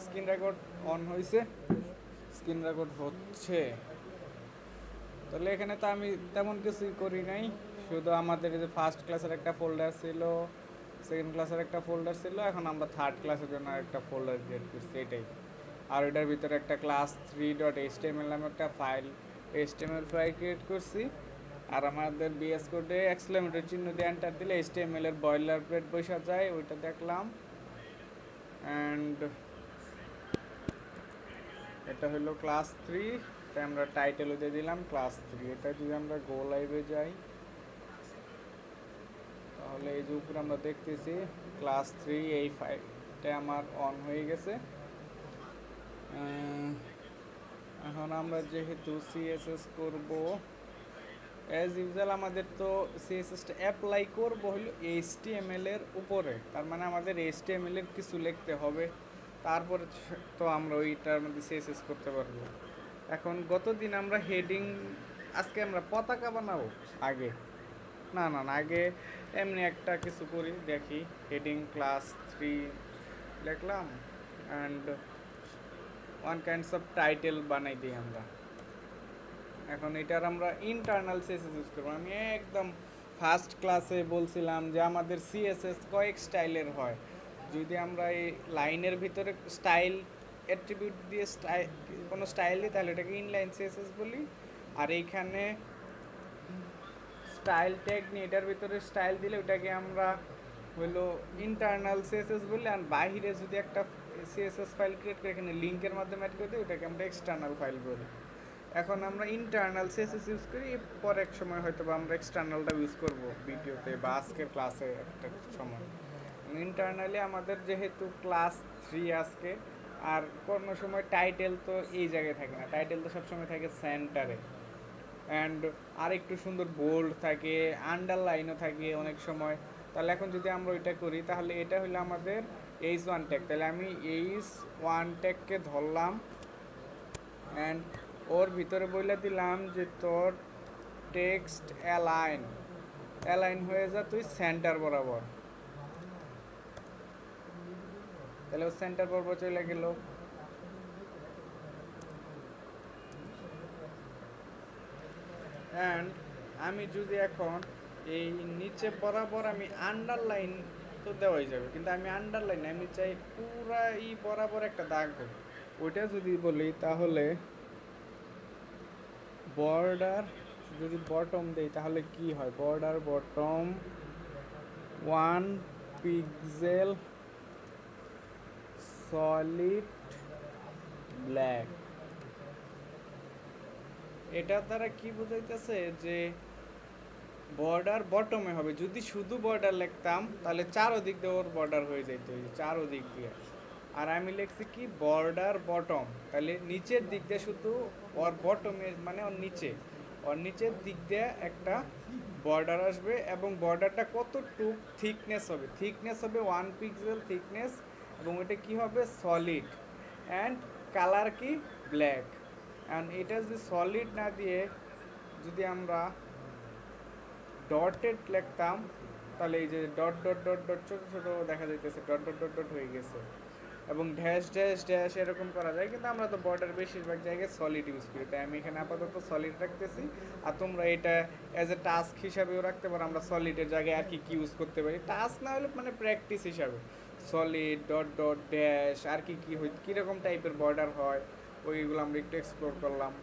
Screen record on হয়েছে, screen record হচ্ছে। তাহলে এখানে তো আমি তেমন কিছুই করি নাই, শুধু আমাদের এই যে ফার্স্ট ক্লাসের একটা ফোল্ডার ছিল, সেকেন্ড ক্লাসের একটা ফোল্ডার ছিল, এখন আমরা থার্ড ক্লাসের জন্য একটা ফোল্ডার ক্রিয়েট করছি এটাই। আর ওইটার ভিতরে একটা ক্লাস 3.html নামে একটা ফাইল, এইচটিএমএল ফাইল ক্রিয়েট করছি। আর আমাদের বিএস কোডে এক্সক্লেমেটর চিহ্ন দিয়ে এন্টার দিলে এইচটিএমএল এর বয়লার প্লেট বসা যায়, ওইটা দেখলাম। অ্যান্ড এটা হলো ক্লাস 3, তাই আমরা টাইটেলও দিয়ে দিলাম ক্লাস 3। এটা যদি আমরা গো লাইভে যাই তাহলে এই যে উপরে আমরা দেখতেছি ক্লাস 3, এই ফাইলটা আমার অন হয়ে গেছে। এখন আমরা যেহেতু সিএসএস করব অ্যাজ ইউজুয়াল, আমাদের তো সিএসএসটা অ্যাপ্লাই করব হলো এইচটিএমএল এর উপরে, তার মানে আমাদের এইচটিএমএল এর কিছু লিখতে হবে, তারপরে তো আমরা ওইটার মধ্যে সিএসএস করতে পারবো। এখন গতদিন আমরা হেডিং, আজকে আমরা পতাকা বানাবো আগে, না না না আগে এমনি একটা কিছু করি দেখি। হেডিং ক্লাস 3 লিখলাম and one kinds of title বানাই দিই আমরা। এখন এটার আমরা ইন্টারনাল সিএসএস ইউজ করবো। আমি একদম ফার্স্ট ক্লাসে বলছিলাম যে আমাদের সিএসএস কয়েক স্টাইলের হয়, যদি আমরা এই লাইনের ভিতরে স্টাইল অ্যাট্রিবিউট দিয়ে কোনো স্টাইল দিই তাহলে এটাকে ইনলাইন সিএসএস বলি। আর এইখানে স্টাইল ট্যাগ নিয়ে এটার ভিতরে স্টাইল দিলে ওটাকে আমরা হলো ইন্টারনাল সিএসএস বলি। আর বাহিরে যদি একটা সিএসএস ফাইল ক্রিয়েট করে এখানে লিঙ্কের মাধ্যমে অ্যাড করে দিই ওটাকে আমরা এক্সটার্নাল ফাইল বলি। এখন আমরা ইন্টারনাল সিএসএস ইউজ করি, পর এক সময় হয়তো বা আমরা এক্সটার্নালটা ইউজ করব ভিডিওতে বা আজকের ক্লাসে একটা সময়। ইন্টারনালি আমাদের যেহেতু ক্লাস 3 আজকে, আর কোনো সময় টাইটেল তো এই জায়গায় থাকে না, টাইটেল তো সবসময় থাকে সেন্টারে। অ্যান্ড আর একটু সুন্দর বোল্ড থাকে, আন্ডারলাইনও থাকে অনেক সময়। তাহলে এখন যদি আমরা ওইটা করি তাহলে এটা হলো আমাদের H1 ট্যাগ। তাহলে আমি H1 ট্যাগকে ধরলাম অ্যান্ড ওর ভিতরে বলে দিলাম যে তোর টেক্সট অ্যালাইন হয়ে যা তুই সেন্টার বরাবর। তাহলে ও সেন্টার বরাবর চলে গেল। অ্যান্ড আমি যদি এখন এই নিচে বরাবর আমি আন্ডারলাইন তো দেওয়াই যাবে, কিন্তু আমি আন্ডারলাইন আমি চাই পুরা এই বরাবর একটা দাগ হোক। ওইটা যদি বলি তাহলে বর্ডার যদি বটম দেই তাহলে কি হয়, border bottom 1 pixel solid black. এটার দ্বারা কি বোঝাইতেছে যে বর্ডার বটমে হবে। যদি শুধু বর্ডার লিখতাম তাহলে চারোদিক দিয়ে ওর বর্ডার হয়ে যেত, চারোদিক দিয়ে। আর আমি লিখছি কি বর্ডার বটম, তাহলে নিচের দিক দিয়ে শুধু ওর বটমে মানে ওর নিচের দিক দিয়ে একটা বর্ডার আসবে। এবং বর্ডারটা কতটুক থিকনেস হবে 1 পিক্সেল থিকনেস। এবং ওইটা কি হবে সলিড অ্যান্ড কালার কি ব্ল্যাক। অ্যান্ড এটা যদি সলিড না দিয়ে যদি আমরা ডটেড লিখতাম তাহলে এই যে ডট ডট ডট ডট ছোটো ছোটো দেখা যাইতেছে, ডট ডট ডট ডট হয়ে গেছে। এবং ড্যাশ ড্যাশ ড্যাশ এরকম করা যায়, কিন্তু আমরা তো বর্ডার বেশিরভাগ জায়গায় সলিড ইউজ করি, তাই আমি এখানে আপাতত সলিড রাখতেছি। আর তোমরা এটা অ্যাজ এ টাস্ক হিসাবেও রাখতে পারো, আমরা সলিডের জায়গায় আর কি কি ইউজ করতে পারি, টাস্ক না হলে মানে প্র্যাকটিস হিসাবে। সলিড ডট ডট ড্যাশ আর কি কি কীরকম টাইপের বর্ডার হয় ওইগুলো আমরা একটু এক্সপ্লোর করলাম।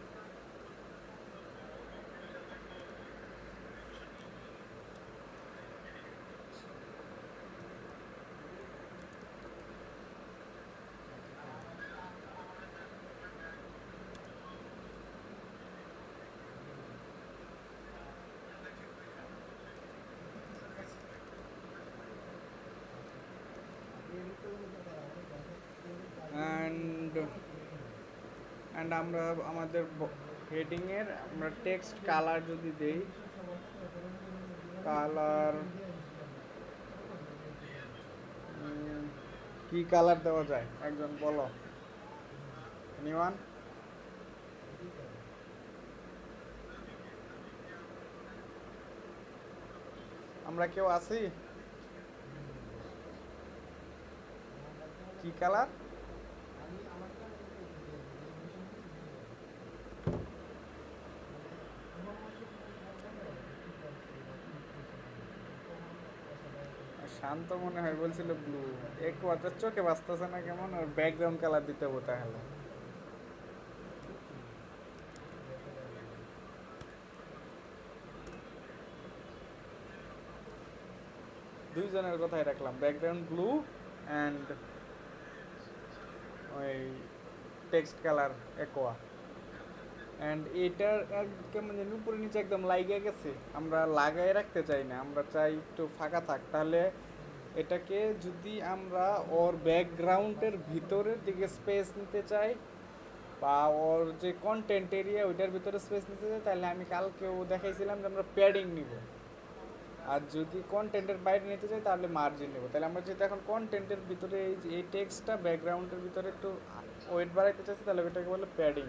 অ্যান্ড আমরা আমাদের হেডিংয়ের আমরা টেক্সট কালার যদি দেই, কালার কি কালার দেওয়া যায় একজন বলো, এনিওয়ান? আমরা কেউ আছি? কি কালার? শান্ত মনে হয় বলছিল ব্লু। একটু অত চোখে বাঁচতেছে না কেমন, আর ব্যাকগ্রাউন্ড কালার দিতে হবো তাহলে। দুইজনের কথাই রাখলাম, ব্যাকগ্রাউন্ড ব্লু অ্যান্ড ওই টেক্সট কালার একোয়া। অ্যান্ড এটার কেমন যেন উপরে নিচে একদম লাইগে গেছে, আমরা লাগাই রাখতে চাই না, আমরা চাই একটু ফাঁকা থাক। তাহলে এটাকে যদি আমরা ওর ব্যাকগ্রাউন্ডের ভিতরের দিকে স্পেস নিতে চাই, বা ওর যে কন্টেন্ট এরিয়া ওইটার ভিতরে স্পেস নিতে চাই, তাহলে আমি কালকেও দেখাইছিলাম যে আমরা প্যাডিং নিব। আর যদি কন্টেন্টের বাইরে নিতে চাই তাহলে মার্জিন নেব। তাহলে আমরা যেহেতু এখন কন্টেন্টের ভিতরে এই টেক্সটটা ব্যাকগ্রাউন্ডের ভিতরে একটু ওয়েট বাড়াইতে চাইছি, তাহলে এটাকে বলে প্যাডিং।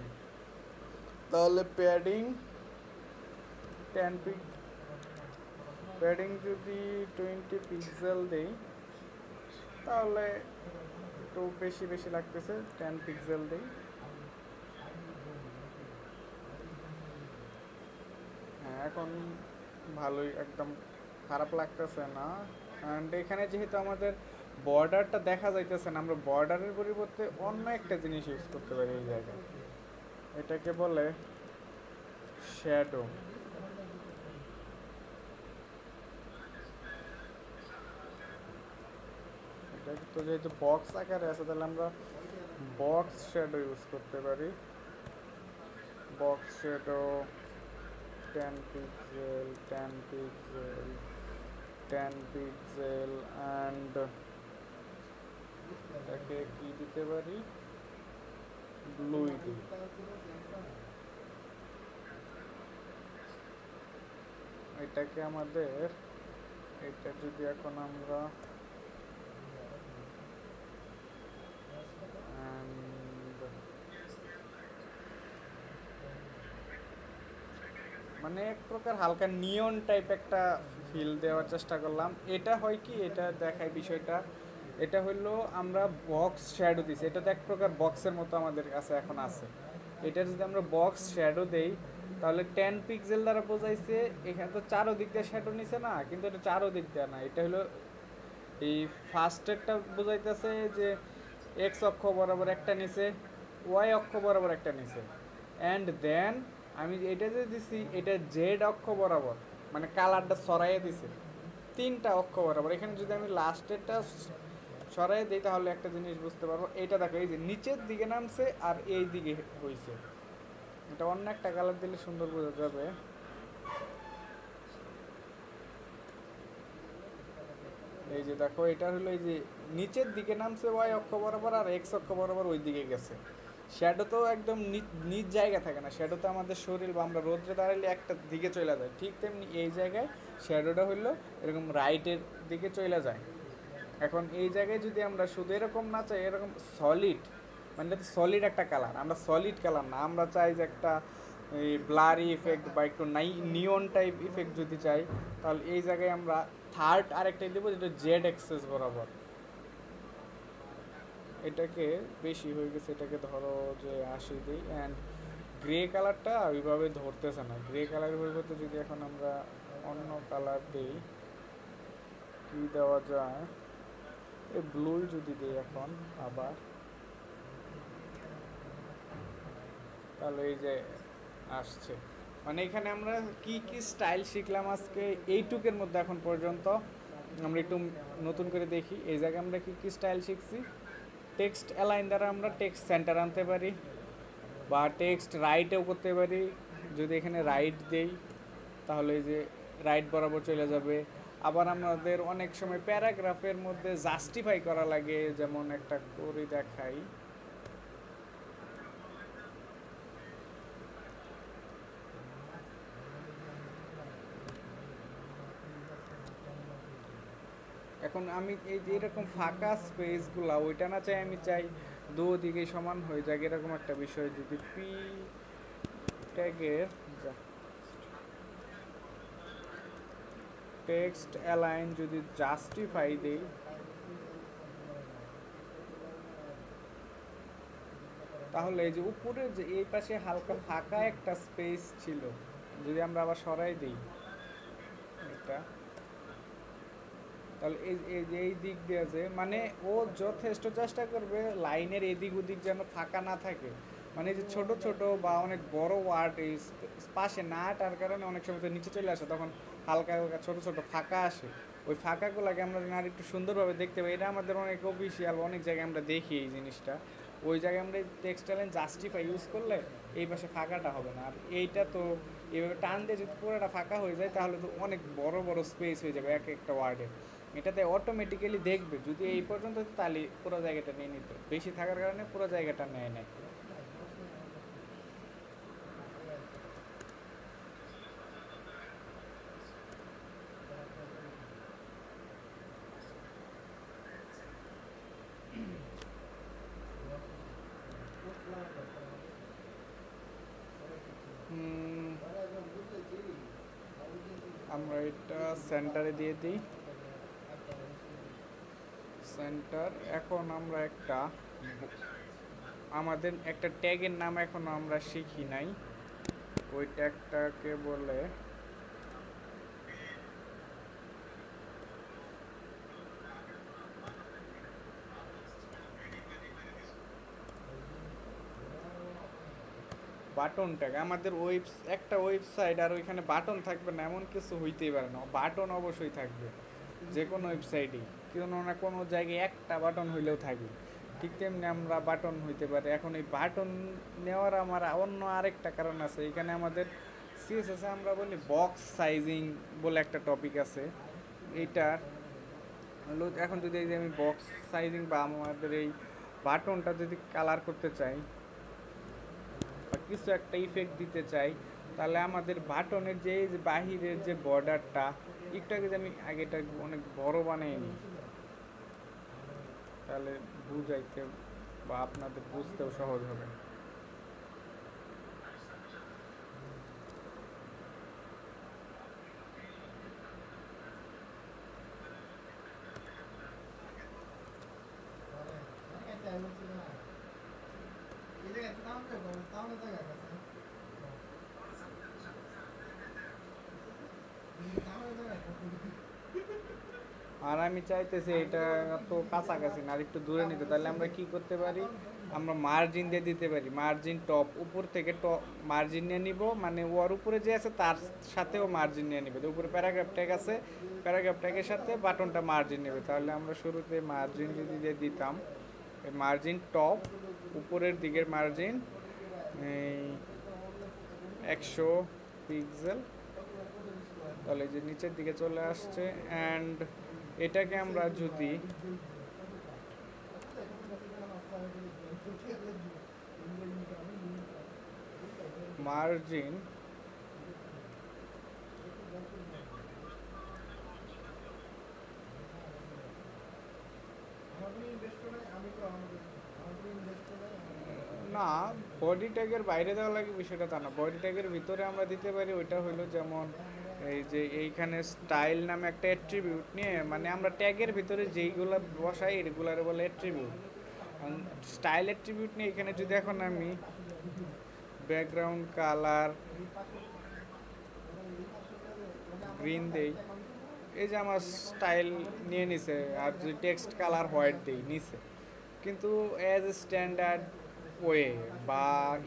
তাহলে প্যাডিং 10 পিক, প্যাডিং যদি 20 পিক্সেল দেই তাহলে একটু বেশি বেশি লাগতেছে, 10 পিক্সেল দেই। হ্যাঁ এখন ভালোই, একদম খারাপ লাগতেছে না। অ্যান্ড এখানে যেহেতু আমাদের বর্ডারটা দেখা যাইতেছে না, আমরা বর্ডারের পরিবর্তে অন্য একটা জিনিস ইউজ করতে পারি এই জায়গায়। এটাকে বলে শ্যাডো। এটা তো যেহেতু বক্স আকারে আছে, তাহলে আমরা বক্স শ্যাডো ইউজ করতে পারি। Box shadow 10 pixel, 10 pixel, 10 pixel, and এটাকে কি দিতে পারি, ব্লুই দিই। এটাকে আমাদের, এটা যদি এখন আমরা মানে এক প্রকার হালকা নিয়ন টাইপ একটা ফিল দেওয়ার চেষ্টা করলাম। এটা হয় কি, এটা দেখায় বিষয়টা, এটা হলো আমরা বক্স শ্যাডো দিছি, এটা তো এক প্রকার বক্সের মতো আমাদের কাছে এখন আছে। এটা যদি আমরা বক্স শ্যাডো দেই তাহলে 10 পিক্সেল দ্বারা বোঝাইছে, এখানে তো চারোদিক দিয়ে শ্যাডো নিছে না, কিন্তু এটা চারোদিক দিয়ে না, এটা হলো এই ফার্স্টেরটা বোঝাইতেছে যে এক্স অক্ষ বরাবর একটা নিচে, ওয়াই অক্ষ বরাবর একটা নিচে, অ্যান্ড দেন আমি এটা যে দিছি এটা জেড অক্ষ বরাবর, মানে কালারটা সরাইয়ে দিছে তিনটা অক্ষ বরাবর। এখানে যদি আমি লাস্টেরটা সরাইয়ে দিই তাহলে একটা জিনিস বুঝতে পারবো, এইটা দেখো এই যে নিচের দিকে নামছে আর এই দিকে হয়েছে, এটা অন্য একটা কালার দিলে সুন্দর বোঝা যাবে। এই যে দেখো এটা হলো এই যে নিচের দিকে নামছে ওয়াই অক্ষ বরাবর, আর এক্স অক্ষ বরাবর ওই দিকে গেছে। শ্যাডো তো একদম নিজ জায়গা থাকে না, শ্যাডো তো আমাদের শরীর বা আমরা রোদ্রে দাঁড়ালে একটা দিকে চলে যায়, ঠিক তেমনি এই জায়গায় শ্যাডোটা হইলো এরকম রাইটের দিকে চলে যায়। এখন এই জায়গায় যদি আমরা শুধু এরকম না চাই, এরকম সলিড, মানে সলিড একটা কালার, আমরা সলিড কালার না, আমরা চাই যে একটা এই ব্লারি ইফেক্ট বা একটু নিয়ন টাইপ ইফেক্ট যদি চাই, তাহলে এই জায়গায় আমরা থার্ড আরেকটা দেবো যেটা জেড এক্সেস বরাবর। এটাকে বেশি হয়ে গেছে, এটাকে ধরো যে 80 দিই। অ্যান্ড গ্রে কালারটা ওইভাবে ধরতেছে না, গ্রে কালারের পরিবর্তে যদি এখন আমরা অন্য কালার দিই, কি দেওয়া যায়, এই ব্লুই যদি দিই এখন আবার, তাহলে এই যে আসছে। মানে এখানে আমরা কি কি স্টাইল শিখলাম আজকে এইটুকের মধ্যে এখন পর্যন্ত, আমরা একটু নতুন করে দেখি। এই জায়গায় আমরা কি কি স্টাইল শিখছি, টেক্সট অ্যালাইন দ্বারা আমরা টেক্সট সেন্টার আনতে পারি, বা টেক্সট রাইটেও করতে পারি। যদি এখানে রাইট দেই তাহলে এই যে রাইট বরাবর চলে যাবে। আবার আমাদের অনেক সময় প্যারাগ্রাফের মধ্যে জাস্টিফাই করা লাগে, যেমন একটা করে দেখাই। এখন আমি এই যে এরকম ফাঁকা স্পেসগুলা ওইটা না চাই, আমি চাই দুদিকে সমান হয়ে যায়, এরকম একটা বিষয়। যদি পি ট্যাগের টেক্সট অ্যালাইন যদি জাস্টিফাই দেই, তাহলে এই যে উপরে যে এই পাশে হালকা ফাঁকা একটা স্পেস ছিল, যদি আমরা আবার সরাই দিই এটা, তাহলে এই যে এই দিক দিয়ে আছে মানে ও যথেষ্ট চেষ্টা করবে লাইনের এদিক ওদিক যেন ফাঁকা না থাকে, মানে এই যে ছোট ছোট বা অনেক বড় ওয়ার্ড এই পাশে না আটার কারণে অনেক সময় তো নিচে চলে আসে, তখন হালকা হালকা ছোট ছোট ফাঁকা আসে। ওই ফাঁকাগুলোকে আমরা যেন আর একটু সুন্দরভাবে দেখতে পাই, এটা আমাদের অনেক অফিসিয়াল অনেক জায়গায় আমরা দেখি এই জিনিসটা। ওই জায়গায় আমরা টেক্সটাইল অ্যান্ড জাস্টিফাই ইউজ করলে এই পাশে ফাঁকাটা হবে না। আর এইটা তো এভাবে টান দিয়ে যদি পুরোটা ফাঁকা হয়ে যায় তাহলে তো অনেক বড় বড় স্পেস হয়ে যাবে এক একটা ওয়ার্ডে। এটাতে অটোমেটিক্যালি দেখবে যদি এই পর্যন্ত তাহলে পুরো জায়গাটা নিয়ে নিত, বেশি থাকার কারণে পুরো জায়গাটা নেয় নেয়। আমরা এটা সেন্টারে দিয়ে দিই, সেন্টার। এখন আমরা একটা আমাদের একটা ট্যাগের নাম এখনো আমরা শিখি নাই, ওই ট্যাগটাকে বলে বাটন ট্যাগ। আমাদের একটা ওয়েবসাইট আর ওইখানে বাটন থাকবে না এমন কিছু হইতেই পারে না, বাটন অবশ্যই থাকবে যে কোনো ওয়েবসাইটেই, কোনো না কোনো জায়গায় একটা বাটন হইলেও থাকবে। ঠিক তেমনি আমরা বাটন হইতে পারে। এখন এই বাটন নেওয়ার আমার অন্য আরেকটা কারণ আছে, এখানে আমাদের সিএসএস আমরা বলি বক্স সাইজিং বলে একটা টপিক আছে। এইটার হলো এখন যদি এই যে আমি বক্স সাইজিং বা আমাদের এই বাটনটা যদি কালার করতে চাই বা কিছু একটা ইফেক্ট দিতে চাই, তাহলে আমাদের বাটনের যে বাহিরের যে বর্ডারটা একটু আগে যে আমি আগেটা অনেক বড় বানিয়ে নিই, তাহলে বুঝাইতে বা আপনাদের বুঝতেও সহজ হবে। আর আমি চাইতেছি এটা তো কাছাকাছি না, আর একটু দূরে নিতে, তাহলে আমরা কি করতে পারি, আমরা মার্জিন দিয়ে দিতে পারি। মার্জিন টপ উপর থেকে টপ মার্জিন নিয়ে নিব, মানে ওর উপরে যে আছে তার সাথেও মার্জিন নিয়ে নিবে। তো উপরে প্যারাগ্রাফ ট্যাগ আছে, প্যারাগ্রাফ ট্যাগের সাথে বাটনটা মার্জিন নেবে। তাহলে আমরা শুরুতে মার্জিন যদি দিয়ে দিতাম, মার্জিন টপ উপরের দিকের মার্জিন এই 100 পিক্সেল, তাহলে যে নিচের দিকে চলে আসছে। অ্যান্ড এটাকে আমরা যদি মার্জিন না বডি ট্যাগের বাইরে দেওয়া লাগে বিষয়টা তা না, বডি ট্যাগের ভিতরে আমরা দিতে পারি। ওইটা হইলো যেমন এই যে এইখানে স্টাইল নামে একটা অ্যাট্রিবিউট নিয়ে, মানে আমরা ট্যাগের ভিতরে যেইগুলো বসাই এগুলার বলে অ্যাট্রিবিউট। স্টাইল অ্যাট্রিবিউট নিয়ে এখানে যদি এখন আমি ব্যাকগ্রাউন্ড কালার গ্রিন দেই, এই যে আমার স্টাইল নিয়ে নিছে। আর যদি টেক্সট কালার হোয়াইট দেই নিছে, কিন্তু অ্যাজ এ স্ট্যান্ডার্ড ওয়ে বা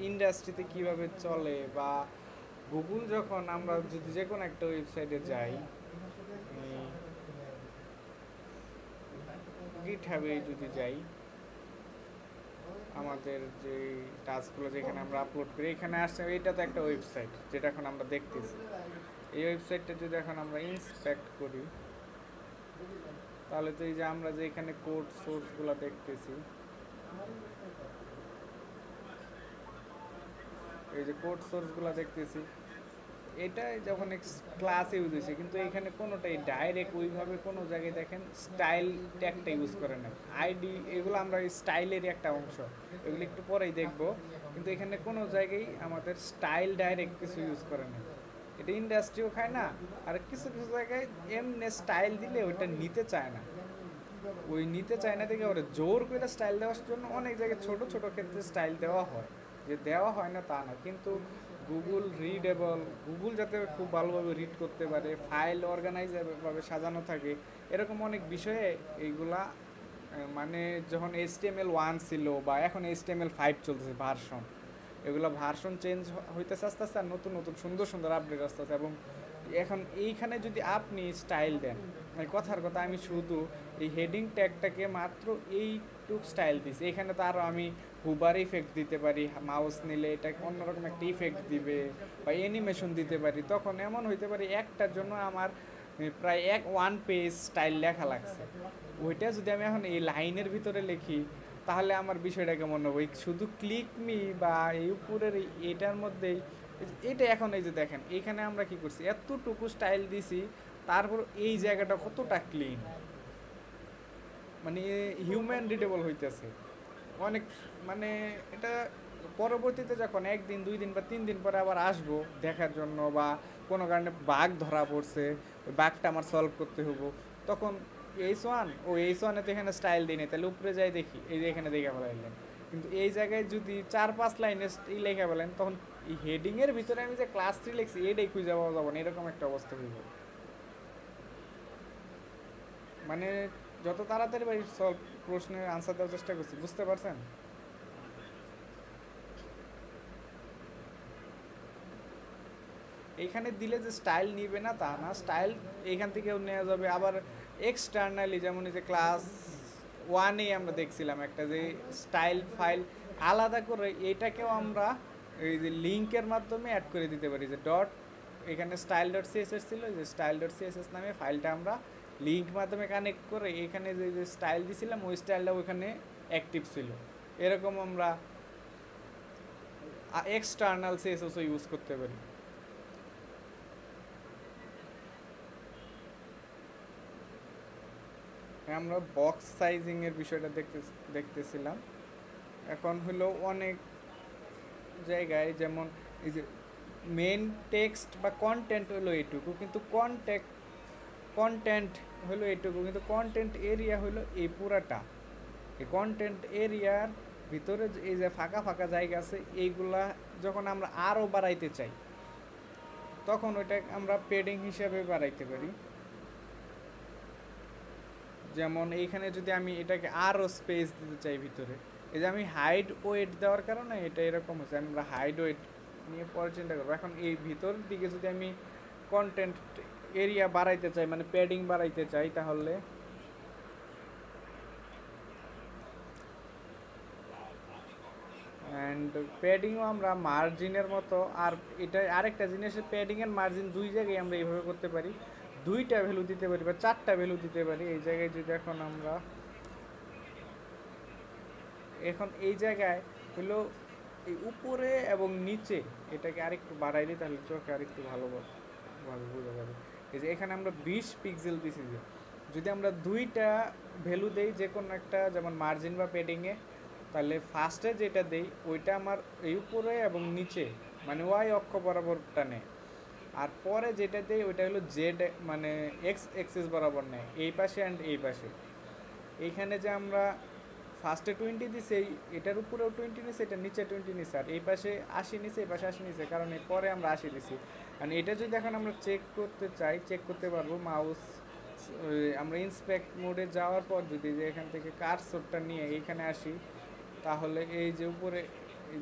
ইন্ডাস্ট্রিতে কিভাবে চলে বা গুগল যখন আমরা যদি যে কোনো একটা ওয়েবসাইটে যাই, গিটহাবে যদি যাই, আমাদের যে টাস্কগুলো যেখানে আমরা আপলোড করি এখানে আসছে, এইটা তো একটা ওয়েবসাইট যেটা এখন আমরা দেখতেছি। এই ওয়েবসাইটটা যদি এখন আমরা ইন্সপেক্ট করি, তাহলে তো এই যে আমরা যে এখানে কোড সোর্সগুলো দেখতেছি, এই যে কোড সোর্সগুলো দেখতেছি, এটাই যখন ক্লাস ইউজ হয়েছে, কিন্তু এখানে কোনোটাই ডাইরেক্ট ওইভাবে কোনো জায়গায় দেখেন স্টাইল ট্যাগটা ইউজ করে না। আইডি এগুলো আমরা স্টাইলেরই একটা অংশ, এগুলো একটু পরেই দেখব। কিন্তু এখানে কোনো জায়গায় আমাদের স্টাইল ডাইরেক্ট কিছু ইউজ করে না, এটা ইন্ডাস্ট্রিও খায় না। আর কিছু কিছু জায়গায় এমনি স্টাইল দিলে ওইটা নিতে চায় না, ওই নিতে চায় না দেখে ওরা জোর করে স্টাইল দেওয়ার জন্য অনেক জায়গায় ছোট ছোট ক্ষেত্রে স্টাইল দেওয়া হয়, যে দেওয়া হয় না তা না, কিন্তু গুগল রিডেবল, গুগল যাতে খুব ভালোভাবে রিড করতে পারে, ফাইল অর্গানাইজভাবে সাজানো থাকে, এরকম অনেক বিষয়ে এইগুলা মানে যখন HTML1 ছিল বা এখন HTML5 চলতেছে ভার্সন, এগুলো ভার্সন চেঞ্জ হইতেছে আস্তে আস্তে, আর নতুন নতুন সুন্দর সুন্দর আপডেট আসতে আসতে। এবং এখন এইখানে যদি আপনি স্টাইল দেন, এই কথার কথা আমি শুধু এই হেডিং ট্যাগটাকে মাত্র এইটুক স্টাইল দিছি, এখানে তো আরও আমি হুবার ইফেক্ট দিতে পারি, মাউস নিলে এটা অন্যরকম একটা ইফেক্ট দিবে, বা অ্যানিমেশন দিতে পারি। তখন এমন হইতে পারে একটার জন্য আমার প্রায় ওয়ান পেজ স্টাইল লেখা লাগছে। ওইটা যদি আমি এখন এই লাইনের ভিতরে লিখি, তাহলে আমার বিষয়টা কেমন হবে? শুধু ক্লিক মি বা এই উপরের এটার মধ্যেই এটা এখন এই যে দেখেন এইখানে আমরা কি করছি, এতটুকু স্টাইল দিছি, তারপর এই জায়গাটা কতটা ক্লিন, মানে হিউম্যান রিডেবল হইতেছে অনেক। মানে এটা পরবর্তীতে যখন একদিন 2 দিন বা 3 দিন পরে আবার আসবো দেখার জন্য, বা কোনো কারণে বাগ ধরা পড়ছে, ওই বাগটা আমার সলভ করতে হবো, তখন এইচ ওয়ানে তো এখানে স্টাইল দিই নাই, তাহলে উপরে যাই দেখি এই যে এখানে দেখে ফেলাইলেন। কিন্তু এই জায়গায় যদি 4-5 লাইনে লেখা ফেলেন, তখন এই হেডিংয়ের ভিতরে আমি যে ক্লাস 3 লিখছি এটাই খুঁজে পাওয়া যাবো না, এরকম একটা অবস্থা হইব। মানে যত তাড়াতাড়ি ভাই সলভ প্রশ্নের আনসার দেওয়ার চেষ্টা করছি, বুঝতে পারছেন? এইখানে দিলে যে স্টাইল নিবে না তা না, স্টাইল এইখান থেকেও নেওয়া যাবে। আবার এক্সটার্নালি যেমন এই যে ক্লাস 1-এ আমরা দেখছিলাম একটা যে স্টাইল ফাইল আলাদা করে, এটাকেও আমরা এই যে লিঙ্কের মাধ্যমে অ্যাড করে দিতে পারি, যে ডট এখানে স্টাইল ডট সিএসএস ছিল, যে স্টাইল ডট সিএসএস নামে ফাইলটা আমরা লিঙ্ক মাধ্যমে কানেক্ট করে এখানে যে যে স্টাইল দিছিলাম ওই স্টাইলটা ওইখানে অ্যাক্টিভ ছিল। এরকম আমরা এক্সটার্নাল সিএসএসও ইউজ করতে পারি। আমরা বক্স সাইজিংয়ের বিষয়টা দেখতেছিলাম। এখন হলো অনেক জায়গায়, যেমন এই যে মেন টেক্সট বা কন্টেন্ট হলো এইটুকু, কিন্তু কন্টেন্ট হলো এইটুকু, কিন্তু কন্টেন্ট এরিয়া হলো এই পুরাটা। এই কন্টেন্ট এরিয়ার ভিতরে এই যে ফাঁকা ফাঁকা জায়গা আছে, এইগুলা যখন আমরা আরও বাড়াইতে চাই, তখন ওইটা আমরা পেডিং হিসাবে বাড়াইতে পারি। যেমন এইখানে যদি আমি এটাকে আরও স্পেস দিতে চাই ভিতরে, এই যে আমি হাইড ওয়েট দেওয়ার কারণে এটা এরকম হচ্ছে। আমরা হাইড ওয়েট নিয়ে পরে চিন্তা করবো। এখন এই ভিতর দিকে যদি আমি কন্টেন্ট এরিয়া বাড়াইতে চাই, মানে প্যাডিং বাড়াইতে চাই, তাহলে অ্যান্ড প্যাডিংও আমরা মার্জিনের মতো, আর এটা আরেকটা জিনিসের প্যাডিংয়ের মার্জিন দুই জায়গায় আমরা এইভাবে করতে পারি, 2টা ভ্যালু দিতে পারি বা 4টা ভ্যালু দিতে পারি। এই জায়গায় যদি এখন আমরা এই জায়গায় হলো এই উপরে এবং নিচে এটাকে আরেকটু বাড়াই দিই, তাহলে চোখে আরেকটু ভালোভাবে বোঝা যাবে। এই যে এখানে আমরা 20 পিক্সেল দিছি, যে যদি আমরা 2টা ভ্যালু দেই যে কোনো একটা, যেমন মার্জিন বা প্যাডিংয়ে, তাহলে ফার্স্টে যেটা দেই ওইটা আমার এই উপরে এবং নিচে মানে ওয়াই অক্ষ বরাবর টানে, আর পরে যেটা দেই ওইটা হলো জেড মানে এক্স এক্সিস বরাবর নেয়, এই পাশে অ্যান্ড এই পাশে। এইখানে যে আমরা ফার্স্টে 20 দিছে, এটার উপরেও 20 নিছে, এটা নিচে 20 নিছে, আর এই পাশে 80 নিছে, এই পাশে 80 নিছে, কারণ এর পরে আমরা 80 দিছি। আর এটা যদি এখন আমরা চেক করতে চাই, চেক করতে পারবো। মাউস আমরা ইন্সপেক্ট মোডে যাওয়ার পর যদি যে এখান থেকে কার্সরটা নিয়ে এইখানে আসি, তাহলে এই যে উপরে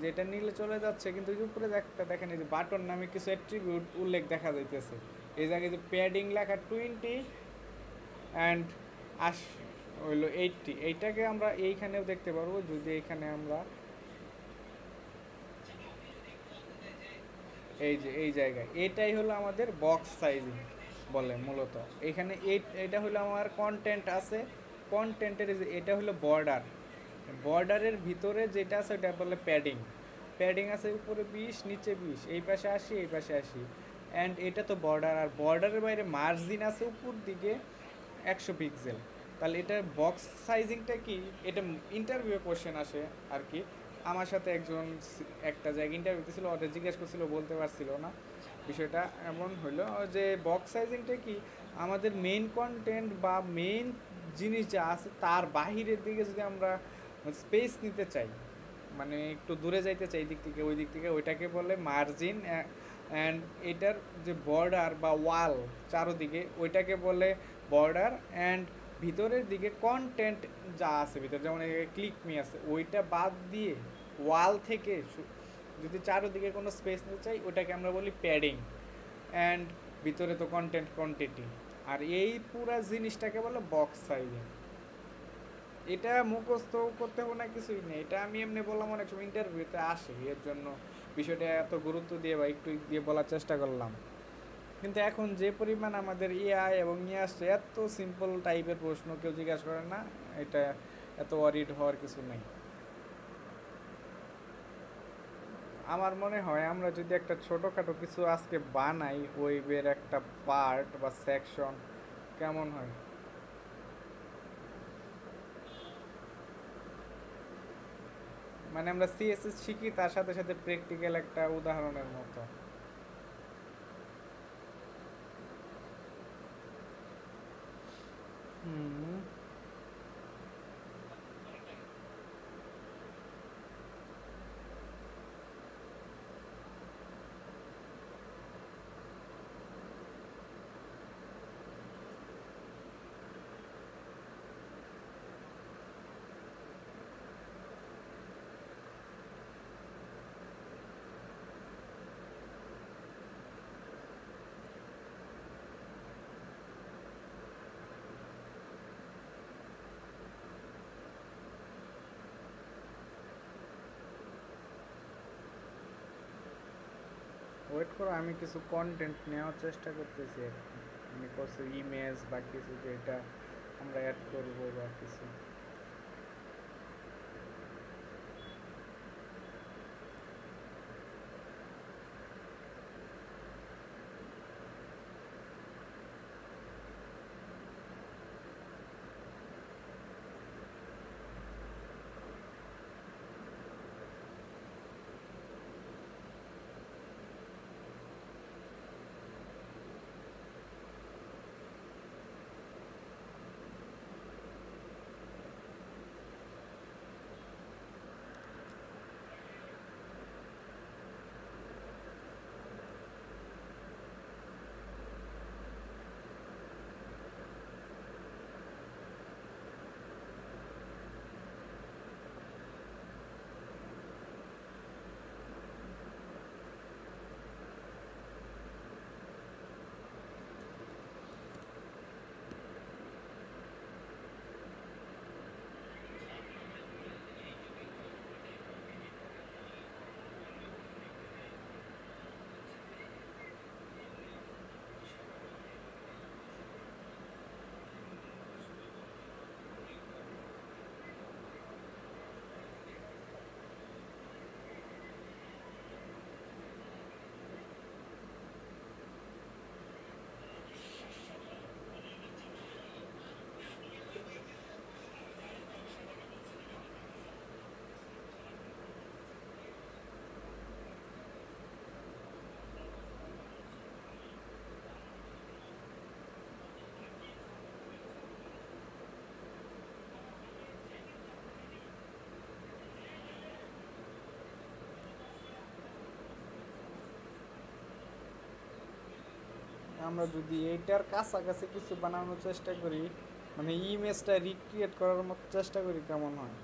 যেটা নিলে চলে যাচ্ছে, কিন্তু এই উপরে একটা দেখেন এই যে বাটন নামে কিছু অ্যাট্রিবিউট উল্লেখ দেখা যাইতেছে। এই জায়গায় যে প্যাডিং লেখা 20 অ্যান্ড হইলো 80, এইটাকে আমরা এইখানেও দেখতে পারবো যদি এইখানে আমরা এই যে এই জায়গায়, এটাই হলো আমাদের বক্স সাইজিং বলে মূলত। এখানে এটা হলো আমার কন্টেন্ট আছে, কন্টেন্টের এটা হলো বর্ডার, বর্ডারের ভিতরে যেটা আছে ওটা বলে প্যাডিং। প্যাডিং আছে উপরে 20 নিচে 20, এই পাশে 80 এই পাশে 80, অ্যান্ড এটা তো বর্ডার। আর বর্ডারের বাইরে মার্জিন আছে উপর দিকে 100 পিক্সেল। তাহলে এটার বক্স সাইজিংটা কি, এটা ইন্টারভিউ কোশ্চেন আসে আর কি। আমার সাথে একজন একটা জায়গায় ইন্টারভিউ দিয়েছিল, ওটা জিজ্ঞেস করছিল, বলতে পারছিল না। বিষয়টা এমন হলো যে বক্স সাইজিংটা কি, আমাদের মেইন কন্টেন্ট বা মেইন জিনিস যা আছে তার বাহিরের দিকে যদি আমরা স্পেস নিতে চাই, মানে একটু দূরে যাইতে চাই এই দিক থেকে ওই দিক থেকে, ওইটাকে বলে মার্জিন। অ্যান্ড এটার যে বর্ডার বা ওয়াল চারোদিকে ওইটাকে বলে বর্ডার। অ্যান্ড ভিতরের দিকে কন্টেন্ট যা আছে ভিতরে, যেমন ক্লিক মি আছে, ওইটা বাদ দিয়ে ওয়াল থেকে যদি চারোদিকে কোনো স্পেস নিতে চাই ওটাকে আমরা বলি প্যাডিং। অ্যান্ড ভিতরে তো কন্টেন্ট কোয়ান্টিটি। আর এই পুরা জিনিসটাকে বলে বক্স সাইজিং। এটা মুখস্থ করতে হবে না, কিছুই নেই, এটা আমি এমনি বললাম, অনেক সময় ইন্টারভিউতে আসে, এর জন্য বিষয়টা এত গুরুত্ব দিয়ে বা একটু দিয়ে বলার চেষ্টা করলাম। কিন্তু এখন যে পরিমাণ আমাদের এআই এবং ইয়ে আসছে, এত সিম্পল টাইপের প্রশ্ন কেউ জিজ্ঞাসা করে না, এটা এত ওয়ারিড হওয়ার কিছু নেই। আমার মনে হয় আমরা যদি একটা ছোটোখাটো কিছু আজকে বানাই, ওয়েবের একটা পার্ট বা সেকশন, কেমন হয়? মানে আমরা সিএসএস শিখি, তার সাথে সাথে প্র্যাকটিক্যাল একটা উদাহরণের মতো। হুম। ওয়েট করো, আমি কিছু কন্টেন্ট নেওয়ার চেষ্টা করতেছি আর কি। আমি কিছু ইমেজ বা কিছু যেটা আমরা অ্যাড করবো বা কিছু। আমরা যদি এইটার কাছাকাছি কিছু বানানোর চেষ্টা করি, মানে ইমেজটা রিক্রিয়েট করার মতো চেষ্টা করি, কেমন হয়?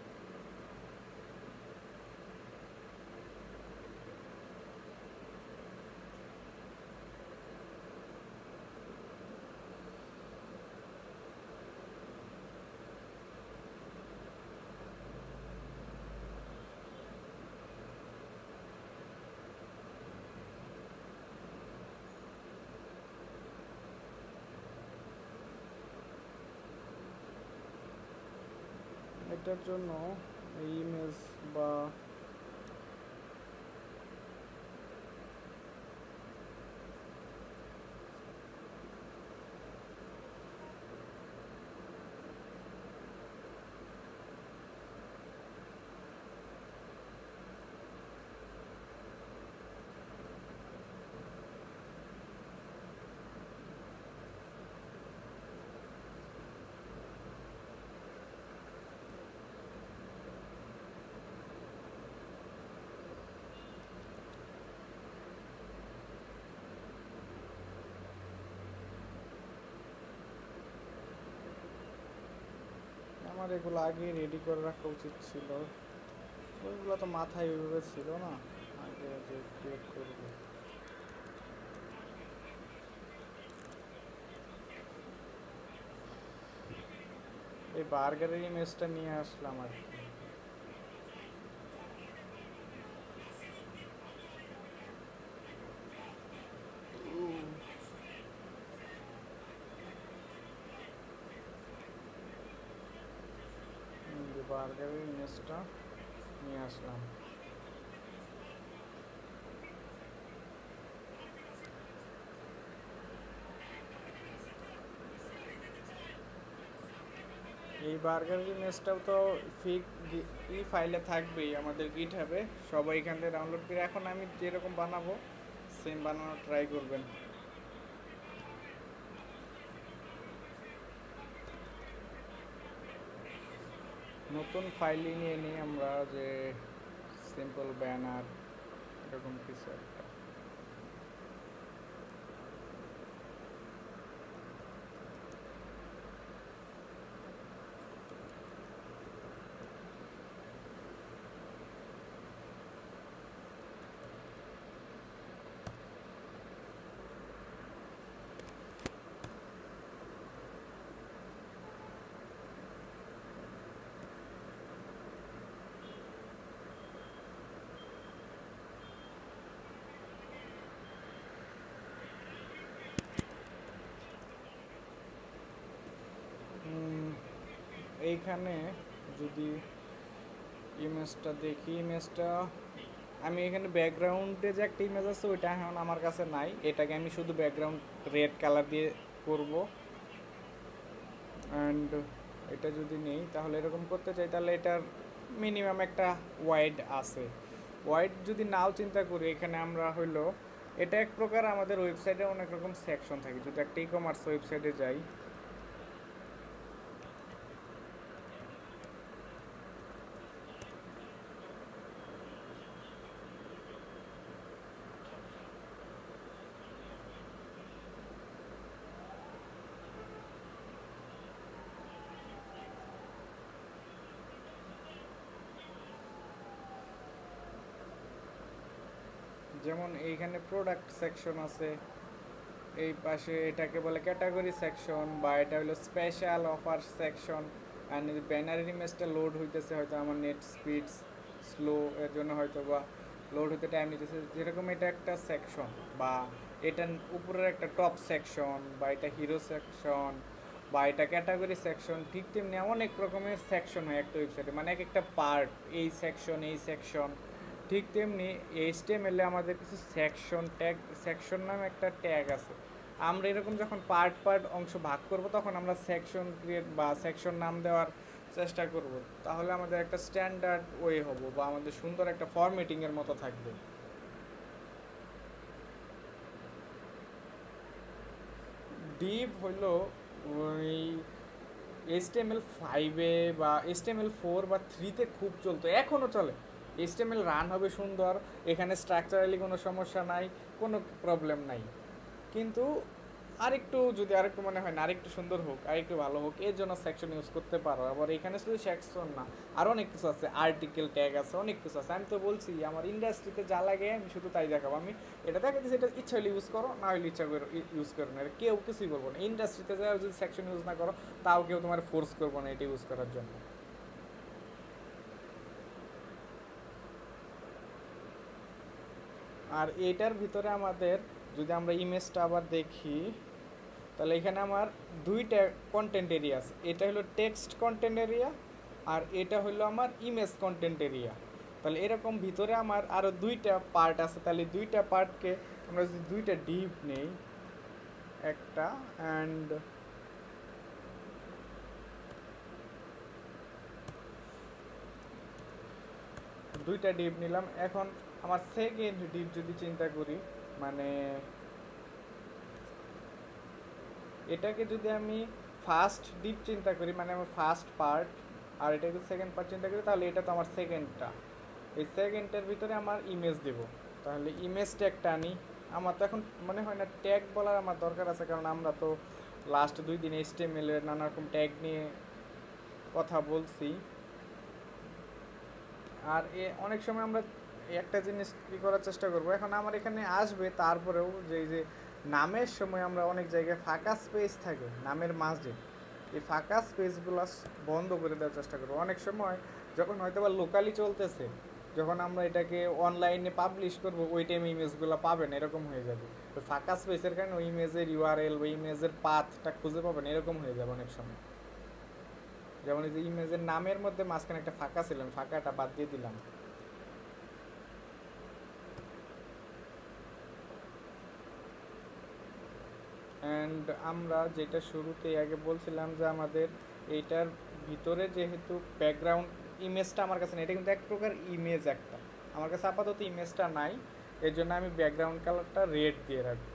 এটার জন্য ইমেজ বা এগুলো আগে রেডি করে রাখা উচিত ছিল, ওইগুলো তো মাথায় ওইভাবে ছিল না আগে যে ক্রিয়েট করবো। এই বার্গারের ইমেজটা নিয়ে আসলাম আর কি। বার্গারের ইমেজটা নিয়ে আসলাম। এই বার্গারের ইমেজটাও তো ফিক ফাইলে থাকবেই আমাদের গিটহাবে, সবাই এখান থেকে ডাউনলোড করে এখন আমি যেরকম বানাবো সেম বানানোর ট্রাই করবেন। নতুন ফাইলই নিয়ে নিই আমরা, যে সিম্পল ব্যানার এরকম কিছু একটা। এইখানে যদি ইমেজটা দেখি, ইমেজটা আমি এখানে ব্যাকগ্রাউন্ডে যে একটা ইমেজ আছে ওইটা এখন আমার কাছে নাই, এটাকে আমি শুধু ব্যাকগ্রাউন্ড রেড কালার দিয়ে করব। অ্যান্ড এটা যদি নেই তাহলে এরকম করতে চাই তাহলে এটার মিনিমাম একটা ওয়াইড আছে। ওয়াইড যদি নাও চিন্তা করি, এখানে আমরা হইলো এটা এক প্রকার আমাদের ওয়েবসাইটে অনেক রকম সেকশন থাকে। যদি একটা ই কমার্স ওয়েবসাইটে যাই, যেমন এইখানে প্রোডাক্ট সেকশন আছে, এই পাশে এটাকে বলে ক্যাটাগরি সেকশন, বা এটা হলো স্পেশাল অফার সেকশন। অ্যান্ড ব্যানারের ইমেজটা লোড হইতেছে, হয়তো আমার নেট স্পিড স্লো এর জন্য হয়তো বা লোড হতে টাইম নিতেছে, যেরকম এটা একটা সেকশন, বা এটা উপরের একটা টপ সেকশন, বা এটা হিরো সেকশন, বা এটা ক্যাটাগরি সেকশন। ঠিক তেমনি অনেক রকমের সেকশন হয় একটা ওয়েবসাইটে, মানে এক একটা পার্ট, এই সেকশন এই সেকশন। ঠিক তেমনি এইচটিএমএল এ আমাদের কিছু সেকশন ট্যাগ, সেকশন নামে একটা ট্যাগ আছে। আমরা এরকম যখন পার্ট পার্ট অংশ ভাগ করব তখন আমরা সেকশন ক্রিয়েট বা সেকশন নাম দেওয়ার চেষ্টা করব, তাহলে আমাদের একটা স্ট্যান্ডার্ড ওয়ে হব, বা আমাদের সুন্দর একটা ফরম্যাটিংয়ের মতো থাকবে। ডিপ হইল ওই HTML5-এ বা HTML4 বা 3-তে খুব চলতো, এখনও চলে। HTML রান হবে সুন্দর, এখানে স্ট্রাকচারালি কোনো সমস্যা নাই, কোনো প্রবলেম নাই। কিন্তু আরেকটু যদি আরেকটু মনে হয় না আরেকটু সুন্দর হোক, আরেকটু ভালো হোক, এর জন্য সেকশন ইউজ করতে পারো। আবার এখানে শুধু সেকশন না, আরও অনেক কিছু আছে, আর্টিকেল ট্যাগ আছে, অনেক কিছু আছে। আমি তো বলছি আমার ইন্ডাস্ট্রিতে যা লাগে আমি শুধু তাই দেখাবো। আমি এটা দেখা দিচ্ছি, এটা ইচ্ছা হলে ইউজ করো, না হলে ইচ্ছা করে ইউজ করো না, এটা কেউ কিছুই বলবো না। ইন্ডাস্ট্রিতে যা যদি সেকশন ইউজ না করো তাও কেউ তোমার ফোর্স করবো না এটা ইউজ করার জন্য। আর এটার ভিতরে আমাদের যদি আমরা ইমেজটা আবার দেখি, তাহলে এখানে আমার দুইটা কন্টেন্ট এরিয়া আছে। এটা হলো টেক্সট কন্টেন্ট এরিয়া, আর এটা হলো আমার ইমেজ কন্টেন্ট এরিয়া। তাহলে এরকম ভিতরে আমার আরও দুইটা পার্ট আছে। তাহলে দুইটা পার্টকে আমরা যদি দুইটা ডিপ নেই, একটা অ্যান্ড দুইটা ডিপ নিলাম। এখন আমার সেকেন্ড ডিপ যদি চিন্তা করি, মানে এটাকে যদি আমি ফার্স্ট ডিপ চিন্তা করি, মানে আমার ফার্স্ট পার্ট, আর এটাকে সেকেন্ড পার্ট চিন্তা করি, তাহলে এটা তো আমার সেকেন্ডটা। এই সেকেন্ডের ভিতরে আমার ইমেজ দেব, তাহলে ইমেজ ট্যাগটা আনি। আমার তো এখন মনে হয় না ট্যাগ বলার আমার দরকার আছে, কারণ আমরা তো লাস্ট 2 দিন HTML এর নানা রকম ট্যাগ নিয়ে কথা বলছি। আর অনেক সময় আমরা একটা জিনিস কী করার চেষ্টা করব, এখন আমার এখানে আসবে তারপরেও যে এই যে নামের সময় আমরা অনেক জায়গায় ফাঁকা স্পেস থাকে নামের মাঝে, এই ফাঁকা স্পেসগুলো বন্ধ করে দেওয়ার চেষ্টা করবো। অনেক সময় যখন হয়তো বা লোকালি চলতেছে, যখন আমরা এটাকে অনলাইনে পাবলিশ করব ওই টাইমে ইমেজগুলো পাবেন এরকম হয়ে যাবে। ওই ফাঁকা স্পেসের কারণে ওই ইমেজের ইউআরএল ওই ইমেজের পাথটা খুঁজে পাবেন এরকম হয়ে যাবে অনেক সময়। যেমন এই যে ইমেজের নামের মধ্যে মাঝখানে একটা ফাঁকা ছিল, আমি ফাঁকাটা বাদ দিয়ে দিলাম। অ্যান্ড আমরা যেটা শুরুতেই আগে বলছিলাম যে আমাদের এইটার ভিতরে যেহেতু ব্যাকগ্রাউন্ড ইমেজটা আমার কাছে নেই, এটা কিন্তু এক প্রকার ইমেজ একটা, আমার কাছে আপাতত ইমেজটা নাই, এর জন্য আমি ব্যাকগ্রাউন্ড কালারটা রেড দিয়ে রাখবো।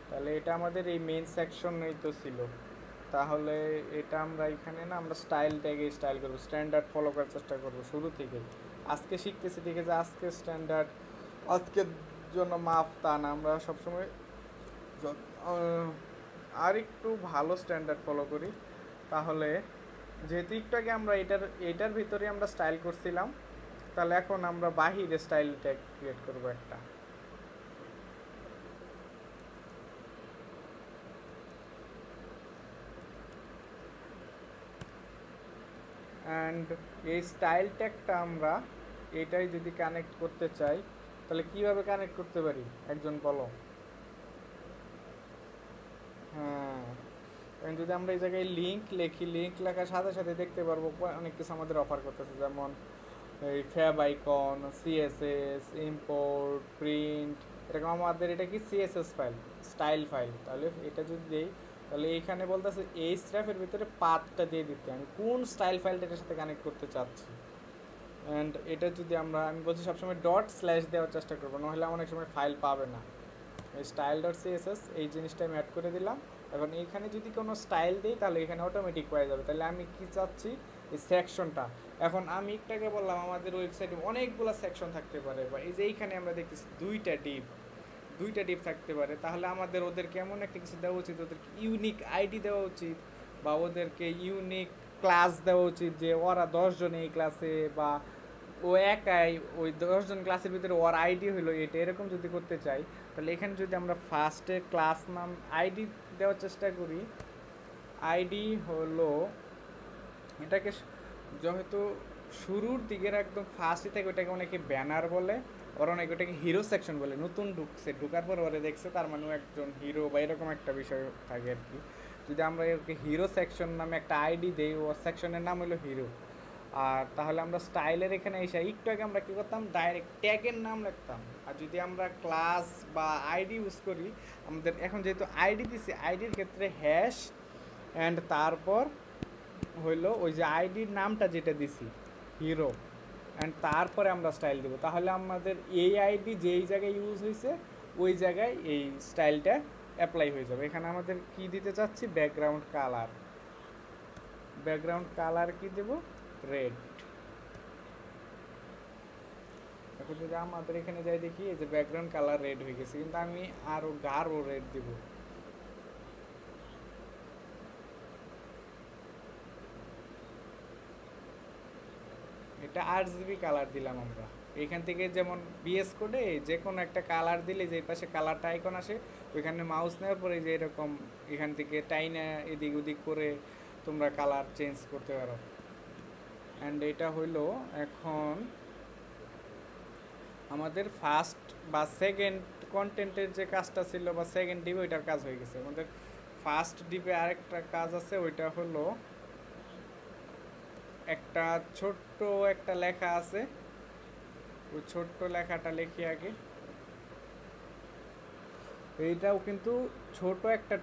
তাহলে এটা আমাদের এই মেইন সেকশনেই তো ছিল। তাহলে এটা আমরা এখানে না আমরা স্টাইল ট্যাগে স্টাইল করবো, স্ট্যান্ডার্ড ফলো করার চেষ্টা করবো শুরু থেকে। আজকে শিখতেছি ঠিক আছে, আজকে স্ট্যান্ডার্ড আজকের জন্য মাফ তা না, আমরা সবসময় আর একটু ভালো স্ট্যান্ডার্ড ফলো করি। তাহলে যেহেতু একটু আগে আমরা এটার ভিতরে আমরা স্টাইল করছিলাম, তাহলে এখন আমরা বাহিরে স্টাইল ট্যাগ ক্রিয়েট করবো একটা। অ্যান্ড এই স্টাইল ট্যাগটা আমরা এটাই যদি কানেক্ট করতে চাই তাহলে কিভাবে কানেক্ট করতে পারি একজন বলো। হ্যাঁ, এবং যদি আমরা এই জায়গায় লিঙ্ক লিখি, লিঙ্ক লেখার সাথে সাথে দেখতে পারবো অনেক কিছু আমাদের অফার করতেছে, যেমন এই fab icon, CSS, import, print, এরকম আমাদের এটা কি সিএসএস ফাইল, স্টাইল ফাইল। তাহলে এটা যদি দিই তাহলে এইখানে বলতেছে এই স্ট্র্যাপের ভিতরে পাথটা দিয়ে দিতে আমি কোন স্টাইল ফাইলটা এটার সাথে কানেক্ট করতে চাচ্ছি। অ্যান্ড এটা যদি আমি বলছি সবসময় ডট স্ল্যাশ দেওয়ার চেষ্টা করবো, নাহলে অনেক সময় ফাইল পাবে না। স্টাইল ডট সিএসএস এই জিনিসটা আমি অ্যাড করে দিলাম। এখন এইখানে যদি কোনো স্টাইল দিই তাহলে এখানে অটোমেটিক পেয়ে যাবে। তাহলে আমি কি চাচ্ছি এই সেকশনটা, এখন আমি একটাকে বললাম আমাদের ওয়েবসাইটে অনেকগুলো সেকশন থাকতে পারে, বা এই যে এইখানে আমরা দেখতেছি দুইটা ডিপ থাকতে পারে, তাহলে আমাদের ওদের কেমন একটা কিছু দেওয়া উচিত, ওদেরকে ইউনিক আইডি দেওয়া উচিত, বা ওদেরকে ইউনিক ক্লাস দেওয়া উচিত, যে ওরা 10 জন এই ক্লাসে, বা ও একাই ওই 10 জন ক্লাসের ভিতরে ওর আইডি হলো এটা, এরকম যদি করতে চাই তাহলে এখানে যদি আমরা ফার্স্টে ক্লাস নাম আইডি দেওয়ার চেষ্টা করি, আইডি হলো এটাকে যেহেতু শুরুর দিকের একদম ফার্স্টে থেকে ওটাকে অনেকে ব্যানার বলে, আবার অনেকে ওটাকে হিরো সেকশন বলে। নতুন ঢুকার পর ওরা দেখছে তার মানে একজন হিরো বা এরকম একটা বিষয় থাকে আর কি। যদি আমরা ওকে হিরো সেকশন নামে একটা আইডি দেই, ও সেকশনের নাম হলো হিরো। আর তাহলে আমরা স্টাইলের এখানে এসে একটু আগে আমরা কী করতাম, ডাইরেক্ট ট্যাগের নাম লিখতাম। আর যদি আমরা ক্লাস বা আইডি ইউজ করি, আমাদের এখন যেহেতু আইডি দিছি, আইডির ক্ষেত্রে হ্যাশ অ্যান্ড তারপর হইলো ওই যে আইডির নামটা যেটা দিছি হিরো, অ্যান্ড তারপরে আমরা স্টাইল দেবো। তাহলে আমাদের এই আইডি যেই জায়গায় ইউজ হয়েছে ওই জায়গায় এই স্টাইলটা অ্যাপ্লাই হয়ে যাবে। এখানে আমাদের কি দিতে চাচ্ছি, ব্যাকগ্রাউন্ড কালার কি দেব, রেড। এখন যদি আমাদের এখানে যাই দেখি এই যে ব্যাকগ্রাউন্ড কালার রেড হয়ে গেছে, কিন্তু আমি আরও গাঢ় রেড দেব। এটা RGB কালার দিলাম আমরা। এখান থেকে যেমন বিএস কোডে যে কোনো একটা কালার দিলে যে পাশে কালারটা আইকন আসে, ওইখানে মাউস নেওয়ার পরে যে এরকম এখান থেকে টাইনা এদিক ওদিক করে তোমরা কালার চেঞ্জ করতে পারো। অ্যান্ড এটা হইলো এখন আমাদের ফার্স্ট বা সেকেন্ড কন্টেন্টের যে কাজটা ছিল, বা সেকেন্ড ডিপে ওইটার কাজ হয়ে গেছে। আমাদের ফার্স্ট ডিপে আরেকটা কাজ আছে, ওইটা হলো একটা ছোট্ট একটা লেখা আছে, ওই ছোট্ট লেখাটা লিখি আগে। এইটাও কিন্তু ছোট একটা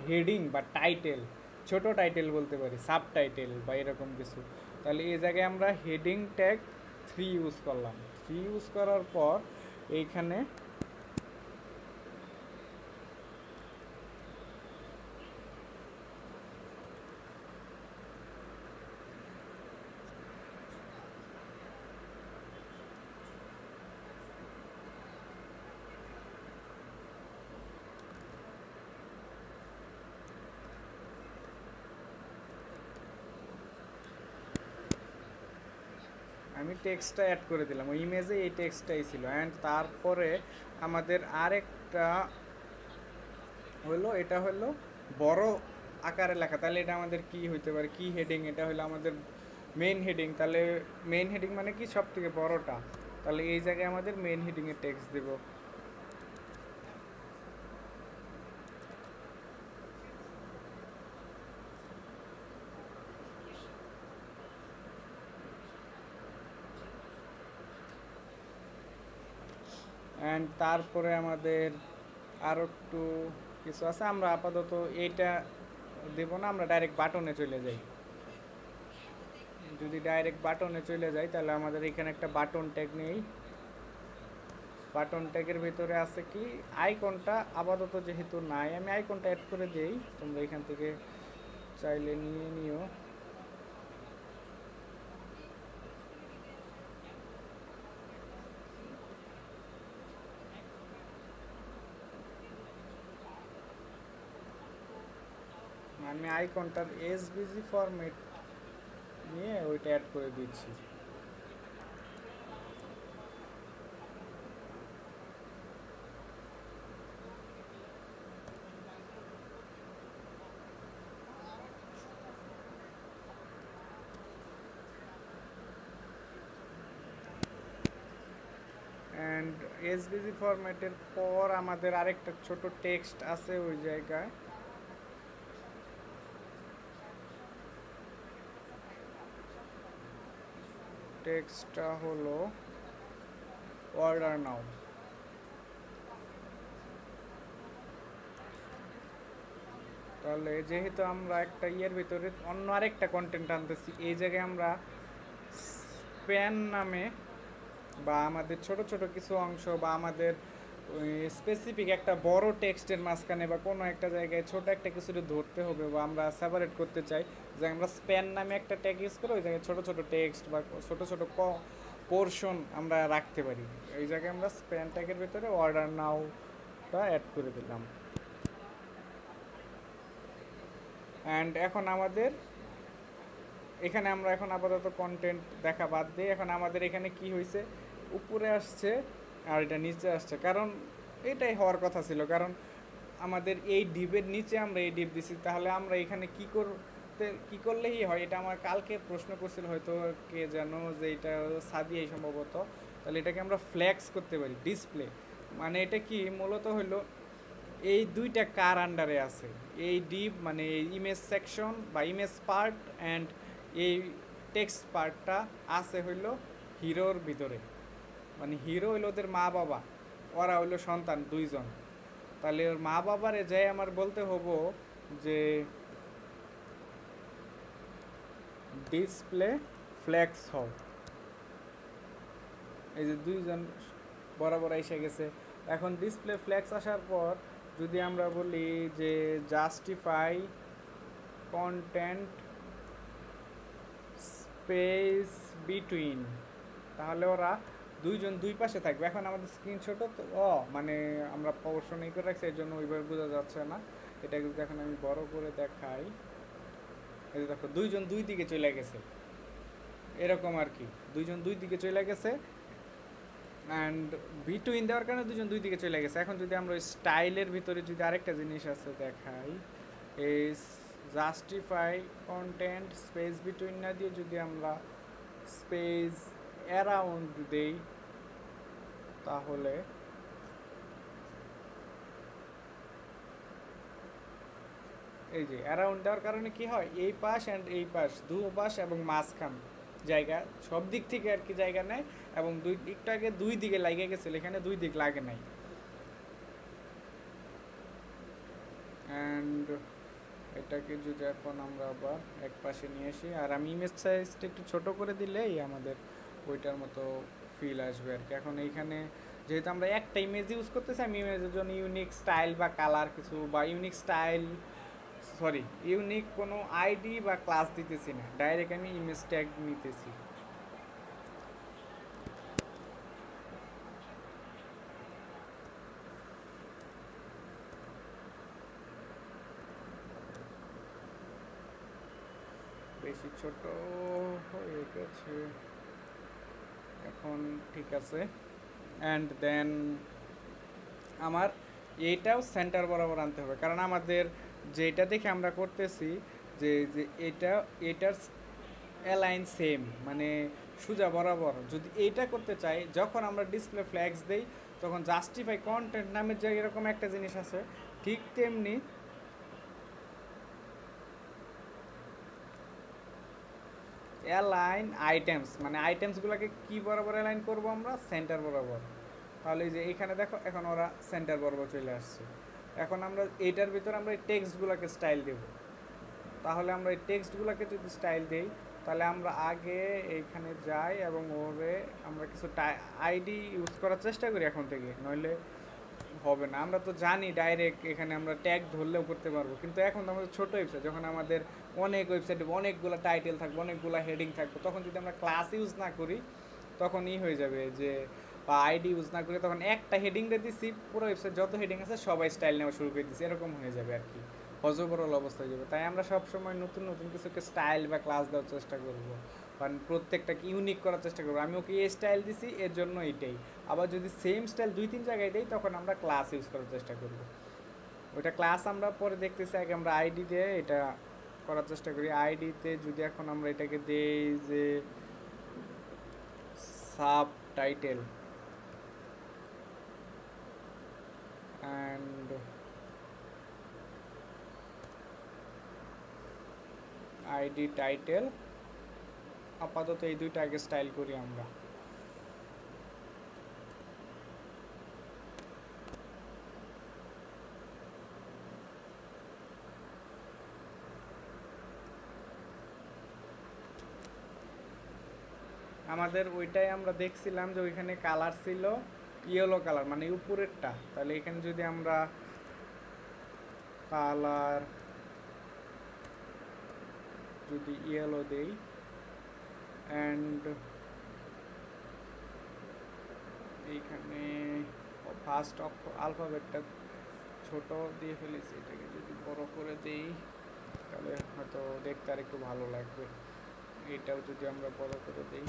হেডিং বা টাইটেল, ছোট টাইটেল বলতে পারি, সাব টাইটেল বা এরকম কিছু। তাহলে এই জায়গায় আমরা হেডিং ট্যাগ 3 ইউজ করলাম। 3 ইউজ করার পর এইখানে আমি টেক্সটটা অ্যাড করে দিলাম, ওই ইমেজে এই টেক্সটটাই ছিল। অ্যান্ড তারপরে আমাদের আরেকটা হলো, এটা হলো বড় আকারে লেখা। তাহলে এটা আমাদের কি হইতে পারে, কি হেডিং? এটা হলো আমাদের মেইন হেডিং। তাহলে মেইন হেডিং মানে কি, সব থেকে বড়টা। তাহলে এই জায়গায় আমাদের মেইন হেডিংয়ে টেক্সট দেব। অ্যান্ড তারপরে আমাদের আরও একটু কিছু আছে, আমরা আপাতত এইটা দেব না, আমরা ডাইরেক্ট বাটনে চলে যাই। যদি ডাইরেক্ট বাটনে চলে যাই তাহলে আমাদের এখানে একটা বাটন ট্যাগ নেই। বাটন ট্যাগের ভিতরে আছে কি, আইকনটা আপাতত যেহেতু নাই, আমি আইকনটা অ্যাড করে দেই, তোমরা এখান থেকে চাইলে নিয়ে নিও। আমি আইকনটার এসভিজি ফরম্যাট নিয়ে ওইটা অ্যাড করে দিচ্ছি। অ্যান্ড এসভিজি ফরম্যাটের পর আমাদের আরেকটা ছোট টেক্সট আছে ওই জায়গায়। টেক্সটটা হলো অর্ডার নাও। তাহলে যেহেতু আমরা একটা ইয়ের ভিতরে অন্য আরেকটা কন্টেন্ট আনতেছি, এই জায়গায় আমরা স্প্যান নামে বা আমাদের ছোট ছোট কিছু অংশ বা আমাদের স্পেসিফিক একটা বড় টেক্সটের মাঝখানে বা কোনো একটা জায়গায় ছোট একটা কিছু ধরতে হবে বা আমরা সেপারেট করতে চাই, যে আমরা স্প্যান নামে একটা ট্যাগ ইউজ করে ওই জায়গায় ছোট ছোট টেক্সট বা ছোট ছোট পোর্শন আমরা রাখতে পারি। এই জায়গায় আমরা স্প্যান ট্যাগের ভিতরে অর্ডার নাওটা অ্যাড করে দিলাম। অ্যান্ড এখন আমাদের এখানে আমরা এখন আপাতত কন্টেন্ট দেখা বাদ দিই। এখন আমাদের এখানে কি হয়েছে, উপরে আসছে আর এটা নিচে আসছে, কারণ এটাই হওয়ার কথা ছিল। কারণ আমাদের এই ডিপের নিচে আমরা এই ডিপ দিছি, তাহলে আমরা এখানে কি করলেই হয়। এটা আমার কালকে প্রশ্ন করছিল হয়তো কে জানো, যে এটা সাদিয়াই সম্ভবত। তাহলে এটাকে আমরা ফ্ল্যাক্স করতে পারি, ডিসপ্লে। মানে এটা কি মূলত হলো, এই দুইটা কার আন্ডারে আছে, এই ডিপ মানে এই ইমেজ সেকশন বা ইমেজ পার্ট অ্যান্ড এই টেক্সট পার্টটা আছে হইলো হিরোর ভিতরে। মানে হিরো হইলো ওদের মা বাবা, ওরা হইলো সন্তান দুইজন। তাহলে ওর মা বাবারে যাই আমার বলতে হবো যে ডিসপ্লে ফ্ল্যাক্স হও। এই যে দুইজন বরাবর এসে গেছে। এখন ডিসপ্লে ফ্ল্যাক্স আসার পর যদি আমরা বলি যে জাস্টিফাই কন্টেন্ট স্পেস বিটুইন, তাহলে ওরা দুইজন দুই পাশে থাকবে। এখন আমাদের স্ক্রিনশট তো মানে আমরা পোর্শন এই করে রাখছি, এর জন্য ওইভাবে বোঝা যাচ্ছে না। এটা যদি এখন আমি বড় করে দেখাই, এই যে দেখো দুইজন দুই দিকে চলে গেছে, এরকম আর কি, দুইজন দুই দিকে চলে গেছে। অ্যান্ড বিটুইন দেওয়ার কারণে দুজন দুই দিকে চলে গেছে। এখন যদি আমরা স্টাইলের ভিতরে যদি আরেকটা জিনিস আছে দেখাই, এই জাস্টিফাই কন্টেন্ট স্পেস বিটুইন না দিয়ে যদি আমরা স্পেস অ্যারাউন্ড দেই, তাহলে এই যে অ্যারাউন্ড দেওয়ার কারণে কি হয়, এই পাশ অ্যান্ড এই পাশ, দু পাশ এবং মাঝখান জায়গা সব দিক থেকে আর কি জায়গা নেয়। এবং দুই দিকটাকে দুই দিকে লাগিয়ে গেছিল, এখানে দুই দিক লাগে নাই। অ্যান্ড এটাকে যদি এখন আমরা আবার এক পাশে নিয়ে আসি, আর আমি ইমেজ সাইজটা একটু ছোট করে দিলেই আমাদের ওইটার মতো ফিল আসবে আর কি। এখন এইখানে যেহেতু আমরা একটা ইমেজ ইউজ করতেছি, আমি ইমেজের জন্য ইউনিক স্টাইল বা কালার কিছু বা ইউনিক কোনো আইডি বা ক্লাস দিতেছি না, ডাইরেক্ট আমি ইমেজ ট্যাগ নিতেছি। বেশি ছোট হয়ে গেছে। এখন ঠিক আছে। অ্যান্ড দেন আমার এইটাও সেন্টার বরাবর আনতে হবে, কারণ আমাদের যেটা দেখে আমরা করতেছি যে যে এটার অ্যালাইন সেম, মানে সোজা বরাবর। যদি এইটা করতে চাই, যখন আমরা ডিসপ্লে ফ্ল্যাগস দেই তখন জাস্টিফাই কন্টেন্ট নামের যে এরকম একটা জিনিস আছে, ঠিক তেমনি অ্যালাইন আইটেমস, মানে আইটেমসগুলোকে কি বরাবর অ্যালাইন করব আমরা? সেন্টার বরাবর। তাহলে এই যে এখানে দেখো, এখন ওরা সেন্টার বরাবর চলে আসছে। এখন আমরা এইটার ভিতর আমরা এই টেক্সটগুলোকে স্টাইল দেব। তাহলে আমরা এই টেক্সটগুলোকে যদি স্টাইল দেই, তাহলে আমরা আগে এইখানে যাই এবং ওরে আমরা কিছু আইডি ইউজ করার চেষ্টা করি এখন থেকে, নইলে হবে না। আমরা তো জানি ডাইরেক্ট এখানে আমরা ট্যাগ ধরলেও করতে পারবো, কিন্তু এখন তো আমাদের ছোটো ওয়েবসাইট, যখন আমাদের অনেক ওয়েবসাইটে অনেকগুলো টাইটেল থাকবে, অনেকগুলো হেডিং থাকবে, তখন যদি আমরা ক্লাস ইউজ না করি তখন হয়ে যাবে যে, বা আইডি ইউজ না করে তখন একটা হেডিং দিয়ে দিচ্ছি, পুরো ওয়েবসাইট যত হেডিং আছে সবাই স্টাইল নেওয়া শুরু করে দিচ্ছি, এরকম হয়ে যাবে আর কি, হজবরল অবস্থা হয়ে যাবে। তাই আমরা সবসময় নতুন নতুন কিছুকে স্টাইল বা ক্লাস দেওয়ার চেষ্টা করবো, কারণ প্রত্যেকটাকে ইউনিক করার চেষ্টা করবো। আমি ওকে এই স্টাইল দিছি এর জন্য এইটাই, আবার যদি সেম স্টাইল 2-3 জায়গায় দেই তখন আমরা ক্লাস ইউজ করার চেষ্টা করবো। ওইটা ক্লাস আমরা পরে দেখতেছি, আগে আমরা আইডি দিয়ে এটা করার চেষ্টা করি। আইডিতে যদি এখন আমরা এটাকে দেই যে sub title and ID title, আপাতত এই দুইটা আগে স্টাইল করি আমরা। আমাদের ওইটাই আমরা দেখছিলাম যে ওইখানে কালার ছিল ইয়েলো কালার, মানে উপরেরটা। তাহলে এখানে যদি আমরা কালার যদি ইয়েলো দেই অ্যান্ড এইখানে ফার্স্ট আলফাবেটটা ছোট দিয়ে ফেলেছি, এটাকে যদি বড় করে দেই তাহলে হয়তো দেখতে আর একটু ভালো লাগবে। এটাও যদি আমরা বড় করে দিই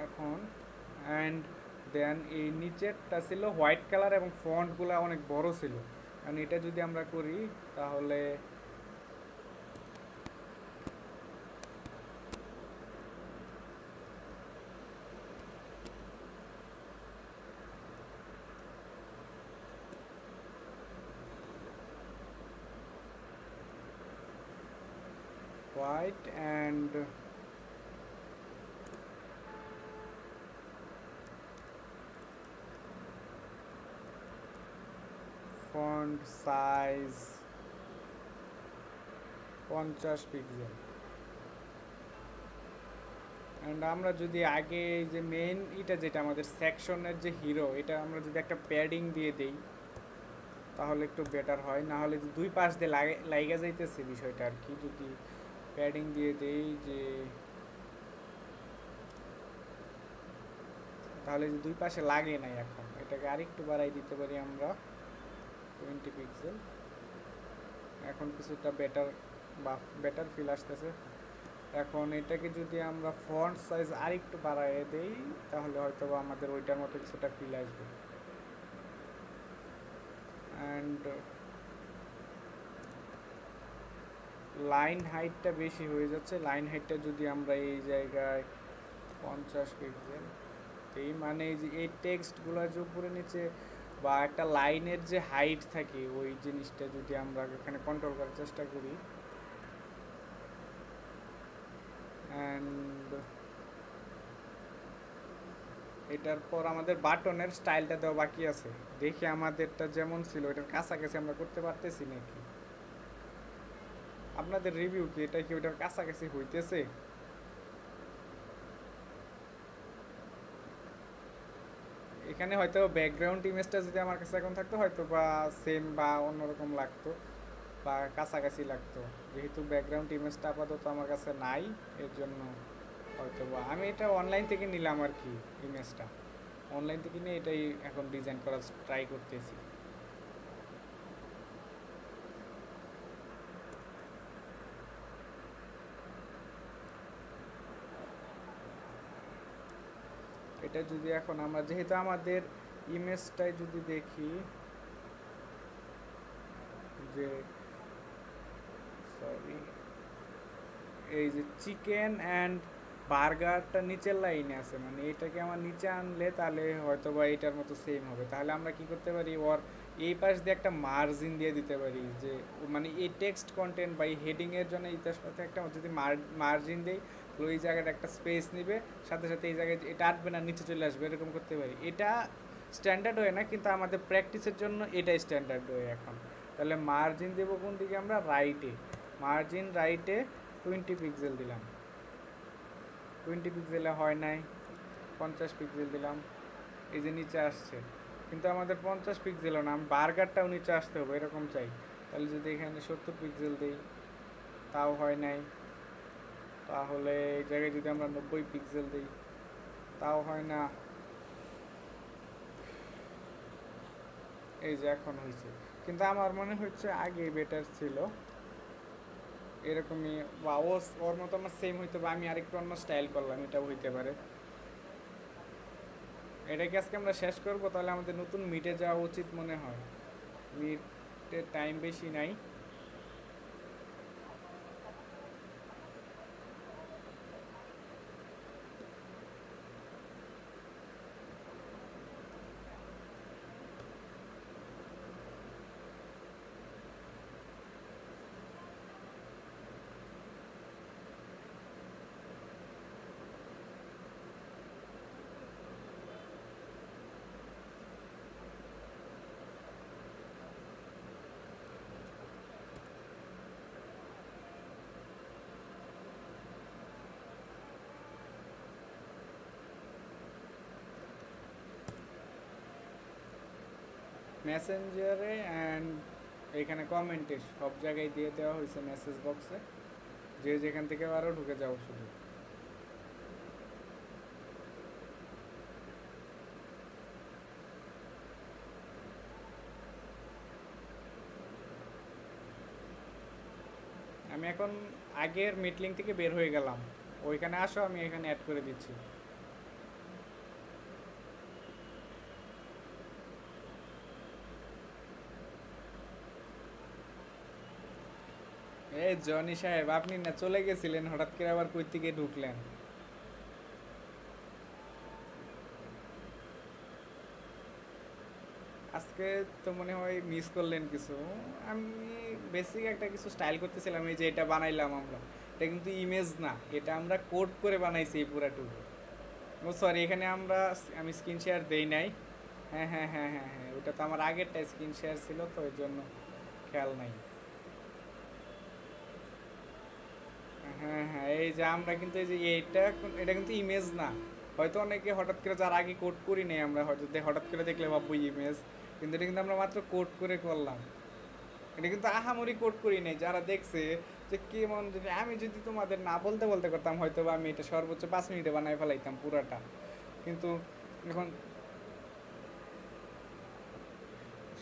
এখন, অ্যান্ড দেন এই নিচেরটা ছিল হোয়াইট কালার এবং ফন্টগুলো অনেক বড় ছিল, কারণ এটা যদি আমরা করি তাহলে white and font size 50 pixel. And আমরা যদি আগে যে মেইন এটা যেটা আমাদের সেকশনের যে হিরো, এটা আমরা যদি একটা প্যাডিং দিয়ে দেই তাহলে একটু বেটার হয়। না হলে যে দুই পাশ দিয়ে লাইগা যাইতেছে বিষয়টা আর কি, যদি প্যাডিং দিয়ে দেই যে তাহলে যে দুই পাশে লাগে নাই। এখন এটাকে আরেকটু বাড়াই দিতে পারি আমরা 20 পিক্সেল। এখন কিছুটা বেটার ফিল আসতেছে। এখন এটাকে যদি আমরা ফন্ট সাইজ আরেকটু বাড়াইয়ে দেই তাহলে হয়তো আমাদের ওইটার মতো কিছুটা ফিল আসবে। অ্যান্ড লাইন হাইটটা বেশি হয়ে যাচ্ছে, লাইন হাইটটা যদি আমরা এই জায়গায় 50 পিক্সেল এই, মানে এই যে এই টেক্সটগুলো যে উপরে নিচে বা একটা লাইনের যে হাইট থাকে ওই জিনিসটা যদি আমরা এখানে কন্ট্রোল করার চেষ্টা করি। অ্যান্ড এটার পর আমাদের বাটনের স্টাইলটা দেওয়া বাকি আছে, দেখি আমাদেরটা যেমন ছিল এটার কাছাকাছি আমরা করতে পারতেছি নাকি। আপনাদের রিভিউ কি, এটা কি ওটার কাছাকাছি হইতেছে? এখানে হয়তো ব্যাকগ্রাউন্ড ইমেজটা যদি আমার কাছে এখন থাকতো হয়তো বা সেম বা অন্যরকম লাগতো বা কাছাকাছি লাগতো, যেহেতু ব্যাকগ্রাউন্ড ইমেজটা আপাতত আমার কাছে নাই এর জন্য হয়তো বা আমি এটা অনলাইন থেকে নিলাম আর কি, ইমেজটা অনলাইন থেকে নিয়ে এটাই এখন ডিজাইন করার ট্রাই করতেছি। এটা যদি এখন আমরা যেহেতু আমাদের ইমেজটাই যদি দেখি যে সরি এই যে চিকেন অ্যান্ড বার্গারটা নিচের লাইনে আছে, মানে এটাকে আমার নিচে আনলে তাহলে হয়তো বা এটার মতো সেম হবে। তাহলে আমরা কি করতে পারি, ওর এই পাশ দিয়ে একটা মার্জিন দিয়ে দিতে পারি, যে মানে এই টেক্সট কন্টেন্ট বা এই হেডিংয়ের জন্য এই সাথে একটা যদি মার্জিন দেই তাহলে ওই জায়গাটা একটা স্পেস নিবে, সাথে সাথে এই জায়গায় এটা আটবে না, নিচে চলে আসবে, এরকম করতে পারি। এটা স্ট্যান্ডার্ড ওয়ে না, কিন্তু আমাদের প্র্যাকটিসের জন্য এটাই স্ট্যান্ডার্ড ওয়ে এখন। তাহলে মার্জিন দেবো কোন দিকে আমরা, রাইটে, মার্জিন রাইটে 20 পিক্সেল দিলাম, 20 পিক্সেলে হয় নাই, 50 পিক্সেল দিলাম, এই যে নিচে আসছে, কিন্তু আমাদের 50 পিক্সেলও না, আমি বার্গারটাও নিচে আসতে হবে এরকম চাই। তাহলে যদি এখানে 70 পিক্সেল দিই তাও হয় নাই, তাহলে এই জায়গায় যদি আমরা 90 পিক্সেল দিই তাও হয় না, এই যে এখন হয়েছে। কিন্তু আমার মনে হচ্ছে আগে বেটার ছিল এরকমই, বা ওর মতো আমার সেম হইতে হবে, আমি আরেকটু অন্য স্টাইল করলাম, এটাও হইতে পারে। এটাকে আজকে আমরা শেষ করব, তাহলে আমাদের নতুন মিটে যাওয়া উচিত মনে হয়, মিটের টাইম বেশি নাই। মেসেঞ্জারে অ্যান্ড এখানে কমেন্টে সব জায়গায় দিয়ে দেওয়া হয়েছে, মেসেজ বক্সে, যে যেখান থেকে আরও ঢুকে যাও শুধু। আমি এখন আগের মিটলিং থেকে বের হয়ে গেলাম, ওইখানে আসো, আমি এখানে অ্যাড করে দিচ্ছি। এই জনি সাহেব, আপনি না চলে গেছিলেন, হঠাৎ করে আবার কই থেকে ঢুকলেন? আজকে তো মনে হয় মিস করলেন কিছু। আমি বেসিক একটা কিছু স্টাইল করতেছিলাম, এই যে এটা বানাইলাম আমরা, এটা কিন্তু ইমেজ না, এটা আমরা কোড করে বানাইছি এই পুরাটুকু। ও সরি, এখানে আমি স্ক্রিন শেয়ার দেই নাই। হ্যাঁ হ্যাঁ হ্যাঁ হ্যাঁ হ্যাঁ, ওটা তো আমার আগেরটা স্ক্রিন শেয়ার ছিল, তো এর জন্য খেয়াল নাই। হ্যাঁ হ্যাঁ, এই যে আমরা কিন্তু এই যে এটা কিন্তু ইমেজ না। হয়তো অনেকে হঠাৎ করে, যার আগে কোড করি নাই আমরা, হয়তো হঠাৎ করে দেখলে ভাববো ইমেজ, কিন্তু এটা কিন্তু আমরা মাত্র কোড করে করলাম। এটা কিন্তু আহামরি কোড করি নাই, যারা দেখছে যে কেমন, যদি আমি যদি তোমাদের না বলতে বলতে করতাম হয়তো বা আমি এটা সর্বোচ্চ 5 মিনিটে বানাই ফেলাইতাম পুরাটা। কিন্তু এখন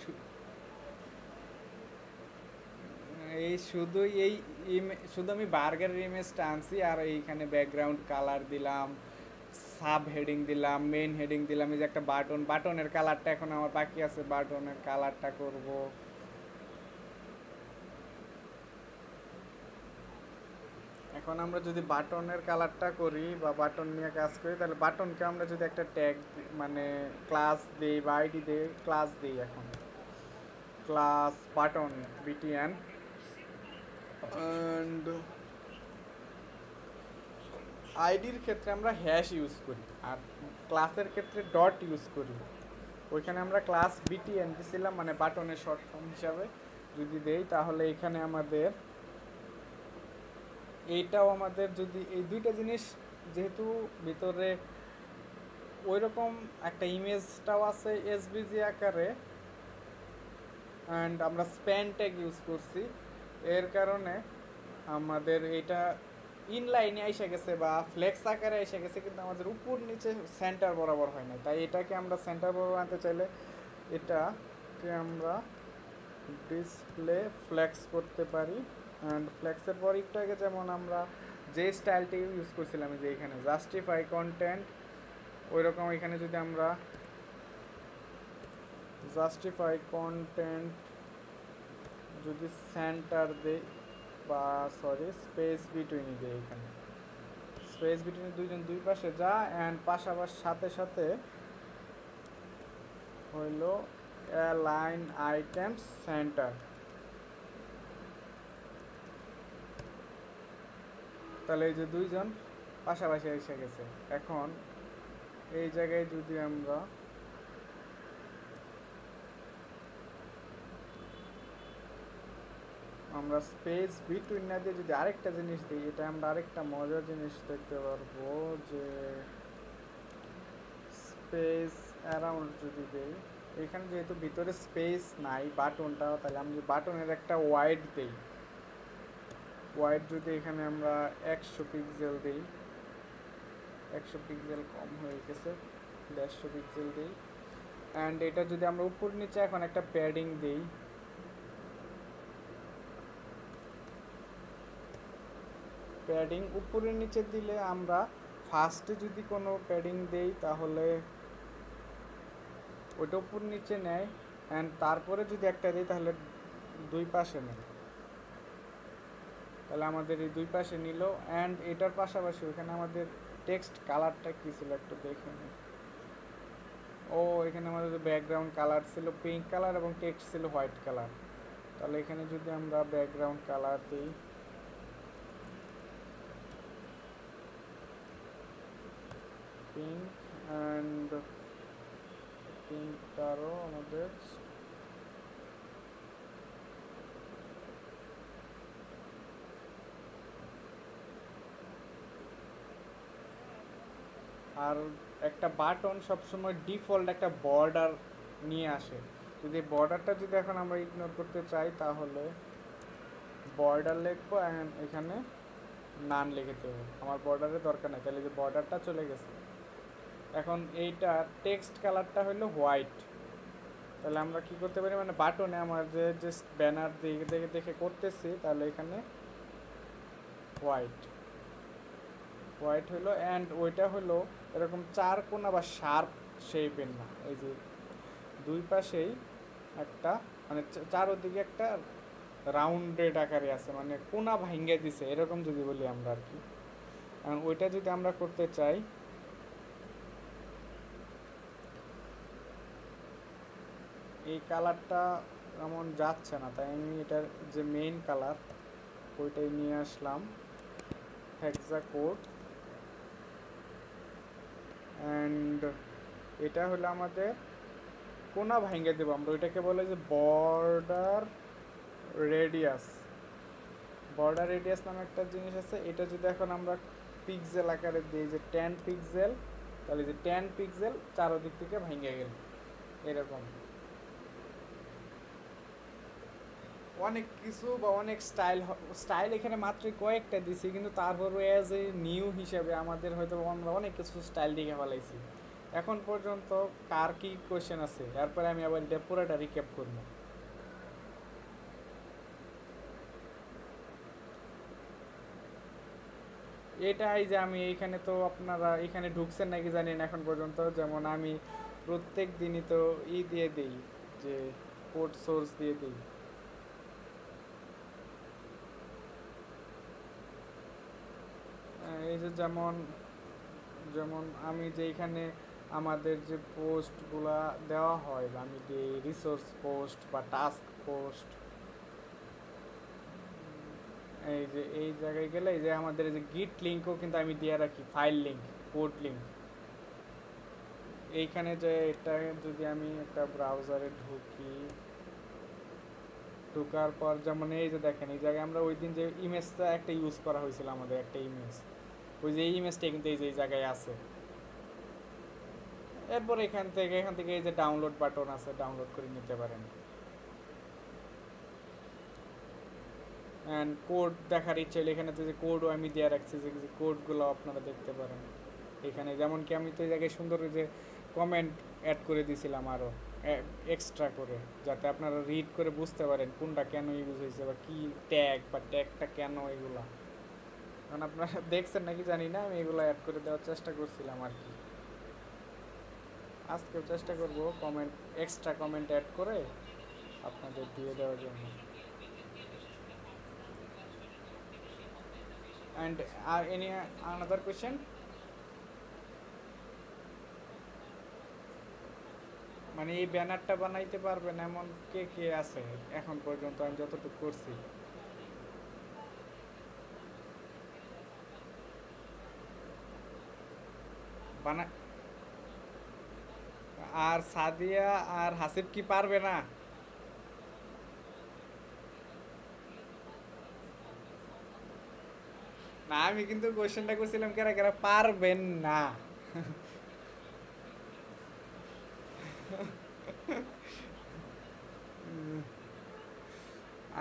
শু- এই শুধুই শুধু আমি বার্গারের ইমেজটা আনছি, আর এইখানে ব্যাকগ্রাউন্ড কালার দিলাম, সাব হেডিং দিলাম, মেইন হেডিং দিলাম, এই যে একটা বাটনের কালারটা এখন আমার বাকি আছে, বাটনের কালারটা করব। এখন আমরা যদি বাটনের কালারটা করি বা বাটন নিয়ে কাজ করি, তাহলে বাটনকে আমরা যদি একটা ট্যাগ মানে ক্লাস দিই বা আইডি দিই, ক্লাস দিই এখন, ক্লাস বাটন বিটিএন, অ্যান্ড আইডির ক্ষেত্রে আমরা হ্যাশ ইউজ করি, আর ক্লাসের ক্ষেত্রে ডট ইউজ করি। ওইখানে আমরা ক্লাস বিটিএন দিছিলাম, মানে বাটনের শর্ট ফর্ম হিসাবে যদি দেই, তাহলে এখানে আমাদের এইটাও আমাদের যদি এই দুইটা জিনিস, যেহেতু ভিতরে ওই রকম একটা ইমেজটাও আছে এসভিজি আকারে, অ্যান্ড আমরা স্প্যান ট্যাগ ইউজ করছি, এর কারণে আমাদের এটা ইনলাইনে এসে গেছে বা ফ্লেক্স আকারে এসে গেছে, কিন্তু আমাদের উপর নিচে সেন্টার বরাবর হয় না। তাই এটাকে আমরা সেন্টার বরাবর আনতে চাইলে এটাকে আমরা ডিসপ্লে ফ্লেক্স করতে পারি, অ্যান্ড ফ্লেক্সের পর একটু আগে যেমন আমরা যে স্টাইলটি ইউজ করছিলাম, যে এখানে জাস্টিফাই কন্টেন্ট ওই রকম এখানে যদি আমরা জাস্টিফাই কন্টেন্ট যদি সেন্টার দেই বা সরি স্পেস বিটুইন দেই, এখানে স্পেস বিটুইন দুইজন দুই পাশে যা অ্যান্ড পাশাপাশি সাথে সাথে হইল লাইন আইটেমস সেন্টার, তাহলে এই যে দুইজন পাশাপাশি এসে গেছে। এখন এই জায়গায় যদি আমরা স্পেস বিটুইন না দিয়ে যদি আরেকটা জিনিস দিই, এটা আমরা আরেকটা মজার জিনিস দেখতে পারবো যে স্পেস অ্যারাউন্ড যদি দিই, এখানে যেহেতু ভিতরে স্পেস নাই বাটনটা, তাহলে আমি বাটনের একটা ওয়াইড দিই, ওয়াইড যদি এখানে আমরা 100 পিক্সেল দিই, 100 পিক্সেল কম হয়ে গেছে, 150 পিক্সেল দিই, অ্যান্ড এটা যদি আমরা উপর নিচে এখন একটা প্যাডিং দিই, প্যাডিং উপরে নিচে দিলে আমরা ফার্স্টে যদি কোনো প্যাডিং দেই তাহলে ওইটা উপর নিচে নেয়, অ্যান্ড তারপরে যদি একটা দিই তাহলে দুই পাশে নেয়, তাহলে আমাদের এই দুই পাশে নিল। অ্যান্ড এটার পাশাপাশি ওখানে আমাদের টেক্সট কালারটা কী ছিল একটু দেখে নিই। ও এখানে আমাদের ব্যাকগ্রাউন্ড কালার ছিল পিঙ্ক কালার এবং টেক্সট ছিল হোয়াইট কালার, তাহলে এখানে যদি আমরা ব্যাকগ্রাউন্ড কালার দিই পিঙ্ক, অ্যান্ড পিঙ্কটারও আমাদের আর একটা বাটন সবসময় ডিফল্ট একটা বর্ডার নিয়ে আসে, যদি বর্ডারটা যদি এখন আমরা ইগনোর করতে চাই তাহলে বর্ডার লিখবো অ্যান্ড এখানে নান লিখে দেবো, আমার বর্ডারের দরকার নেই, তাহলে যে বর্ডারটা চলে গেছে। এখন এইটা টেক্সট কালারটা হলো হোয়াইট, তাহলে আমরা কি করতে পারি মানে বাটনে আমার যে জাস্ট ব্যানার দেখে দেখে দেখে করতেছি, তাহলে এখানে হোয়াইট হোয়াইট হলো, অ্যান্ড ওইটা হলো এরকম চার কোনা বা শার্প শেপের না, এই যে দুই পাশেই একটা মানে চারোদিকে একটা রাউন্ডেড আকারে আছে, মানে কোনা ভাঙ্গে দিছে এরকম যদি বলি আমরা আর কি। ওইটা যদি আমরা করতে চাই এই কালারটা এমন যাচ্ছে না, তাই আমি এটার যে মেইন কালার ওইটাই নিয়ে আসলাম হেক্সা কোড, অ্যান্ড এটা হলো আমাদের কোনা ভাঙ্গে দেবো আমরা, ওইটাকে বলে যে বর্ডার রেডিয়াস। বর্ডার রেডিয়াস নামে একটা জিনিস আছে, এটা যদি এখন আমরা পিক্সেল আকারে দিই যে 10 পিক্সেল, তাহলে যে 10 পিক্সেল চারোদিক থেকে ভেঙে গেল এরকম অনেক কিছু বা অনেক স্টাইল এখানে মাত্র কয়েকটা দিছি, কিন্তু তারপরও অ্যাজ এ নিউ হিসাবে আমাদের হয়তো আমরা অনেক কিছু স্টাইল দেখে ফেলাইছি। এখন পর্যন্ত কার কি কোয়েশ্চেন আছে, এরপরে আমি আবার এটা পুরোটা রিক্যাপ করবো। এটাই যে আমি এইখানে তো আপনারা এখানে ঢুকছেন নাকি জানি না এখন পর্যন্ত, যেমন আমি প্রত্যেক দিনই তো দিয়ে দিই যে কোড সোর্স দিয়ে দিই, এই যে যেমন যেমন আমি যে এখানে আমাদের যে পোস্টগুলা দেওয়া হয়, আমি দিই রিসোর্স পোস্ট বা টাস্ক পোস্ট, এই যে এই জায়গায় গেলে এই যে আমাদের এই যে গিট লিঙ্কও কিন্তু আমি দিয়ে রাখি, ফাইল লিঙ্ক, কোড লিঙ্ক। এইখানে যে এটা যদি আমি একটা ব্রাউজারে ঢোকার পর যেমন এই যে দেখেন এই জায়গায় আমরা ওই দিন যে ইমেজটা একটা ইউজ করা হয়েছিল, আমাদের একটা ইমেজ, ওই যে এই ইমেজটা কিন্তু এই যে এই জায়গায় আছে। এরপর এখান থেকে এই যে ডাউনলোড বাটন আছে, ডাউনলোড করে নিতে পারেন। অ্যান্ড কোড দেখার ইচ্ছে হলে এখানে তো যে কোডও আমি দেওয়া রাখছি, যে কোডগুলো আপনারা দেখতে পারেন এখানে, যেমন কি আমি তো এই জায়গায় সুন্দর যে কমেন্ট অ্যাড করে দিয়েছিলাম আরও এক্সট্রা করে, যাতে আপনারা রিড করে বুঝতে পারেন কোনটা কেন ইউজ হয়েছে বা কী ট্যাগ বা ট্যাগটা কেন, এগুলো কারণ আপনারা দেখছেন নাকি জানি না, আমি এগুলো অ্যাড করে দেওয়ার চেষ্টা করছিলাম আর কি। আজকেও চেষ্টা করব কমেন্ট, এক্সট্রা কমেন্ট অ্যাড করে আপনাদের দিয়ে দেওয়ার জন্য। অ্যান্ড আর এনি আনাদার কোয়েশ্চেন? মানে এই ব্যানারটা বানাইতে পারবেন এমন কে কে আছে এখন পর্যন্ত আমি যতটুকু করছি? বানা আর সাদিয়া আর হাসিব কি পারবে না? না আমি কিন্তু কোয়েশ্চেনটা করছিলাম কারা কারা পারবেন না।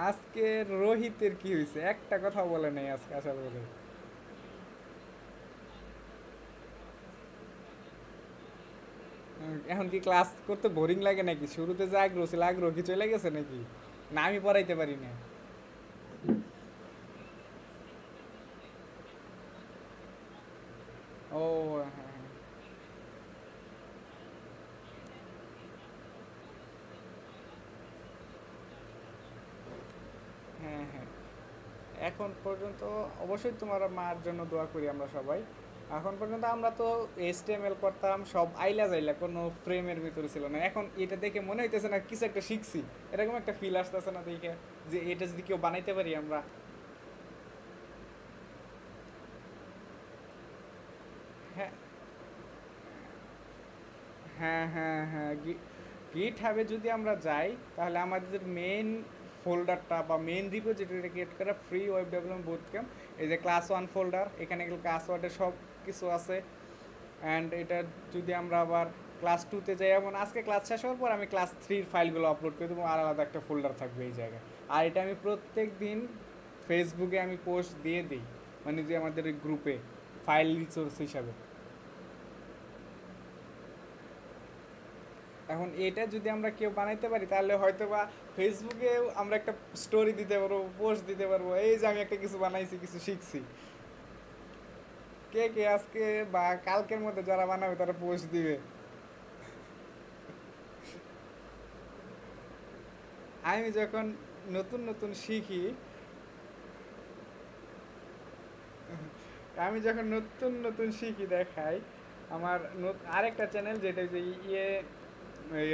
আজকে রোহিতের কি হয়েছে, একটা কথা বলে নাই আজকে আসার পরে। এখন কি ক্লাস করতে বোরিং লাগে নাকি? শুরুতে যে আগ্রহ ছিল আগ্রহ কি চলে গেছে নাকি? না আমি পড়াইতে পারি না? ও হ্যাঁ হ্যাঁ হ্যাঁ হ্যাঁ। এখন পর্যন্ত অবশ্যই তোমার মার জন্য দোয়া করি আমরা সবাই। এখন পর্যন্ত আমরা তো এইচটিএমএল করতাম সব আইলা যাইলা, কোনো ফ্রেমের ভিতরে ছিল না। এখন এটা দেখে মনে হইতেছে না কিছু একটা শিখছি, এরকম একটা ফিল আসতেছে না দেখে, যে এটা যদি কেউ বানাইতে পারি আমরা। হ্যাঁ হ্যাঁ হ্যাঁ হ্যাঁ, গিট হাবে যদি আমরা যাই তাহলে আমাদের মেইন ফোল্ডারটা বা মেইন রিপোজিটরিটা ক্রিয়েট করা free web development boot camp. এই যে ক্লাস ওয়ান ফোল্ডার, এখানে ক্লাস ওয়ানের সব কিছু আছে। অ্যান্ড এটা যদি আমরা আবার ক্লাস টুতে যাই, এমন আজকে ক্লাস শেষ হওয়ার পর আমি ক্লাস থ্রির ফাইলগুলো আপলোড করে দেবো, আর আলাদা একটা ফোল্ডার থাকবে এই জায়গায়। আর এটা আমি প্রত্যেক দিন ফেসবুকে আমি পোস্ট দিয়ে দিই, মানে যে আমাদের এই গ্রুপে ফাইল রিসোর্স হিসাবে। এখন এটা যদি আমরা কেউ বানাইতে পারি তাহলে হয়তো বা ফেসবুকে আমরা একটা স্টোরি দিতে পারবো, পোস্ট দিতে পারবো, এই যে আমি একটা কিছু বানাইছি, কিছু শিখছি। কে কে আজকে বা কালকের মধ্যে যারা বানাবে তারা পোস্ট দিবে। আমি যখন নতুন নতুন শিখি, আমি যখন নতুন নতুন শিখি দেখাই আমার আরেকটা চ্যানেল যেটা যে ইয়ে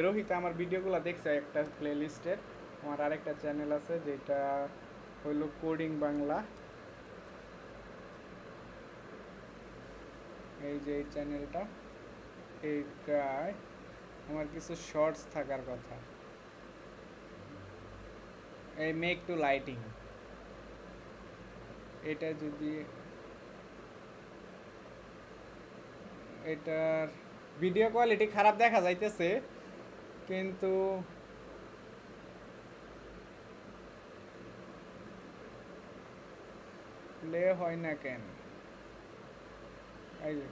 রোহিত আমার ভিডিওগুলো দেখছে একটা প্লে লিস্টের। আমার আরেকটা চ্যানেল আছে যেটা হইলো কোডিং বাংলা। এই যে এই চ্যানেলটা, এইটায় আমার কিছু শর্টস থাকার কথা। এই মেক টু লাইটিং, এটা যদি এটার ভিডিও কোয়ালিটি খারাপ দেখা যাইতেছে কিন্তু প্লে হয় না কেন? এই যে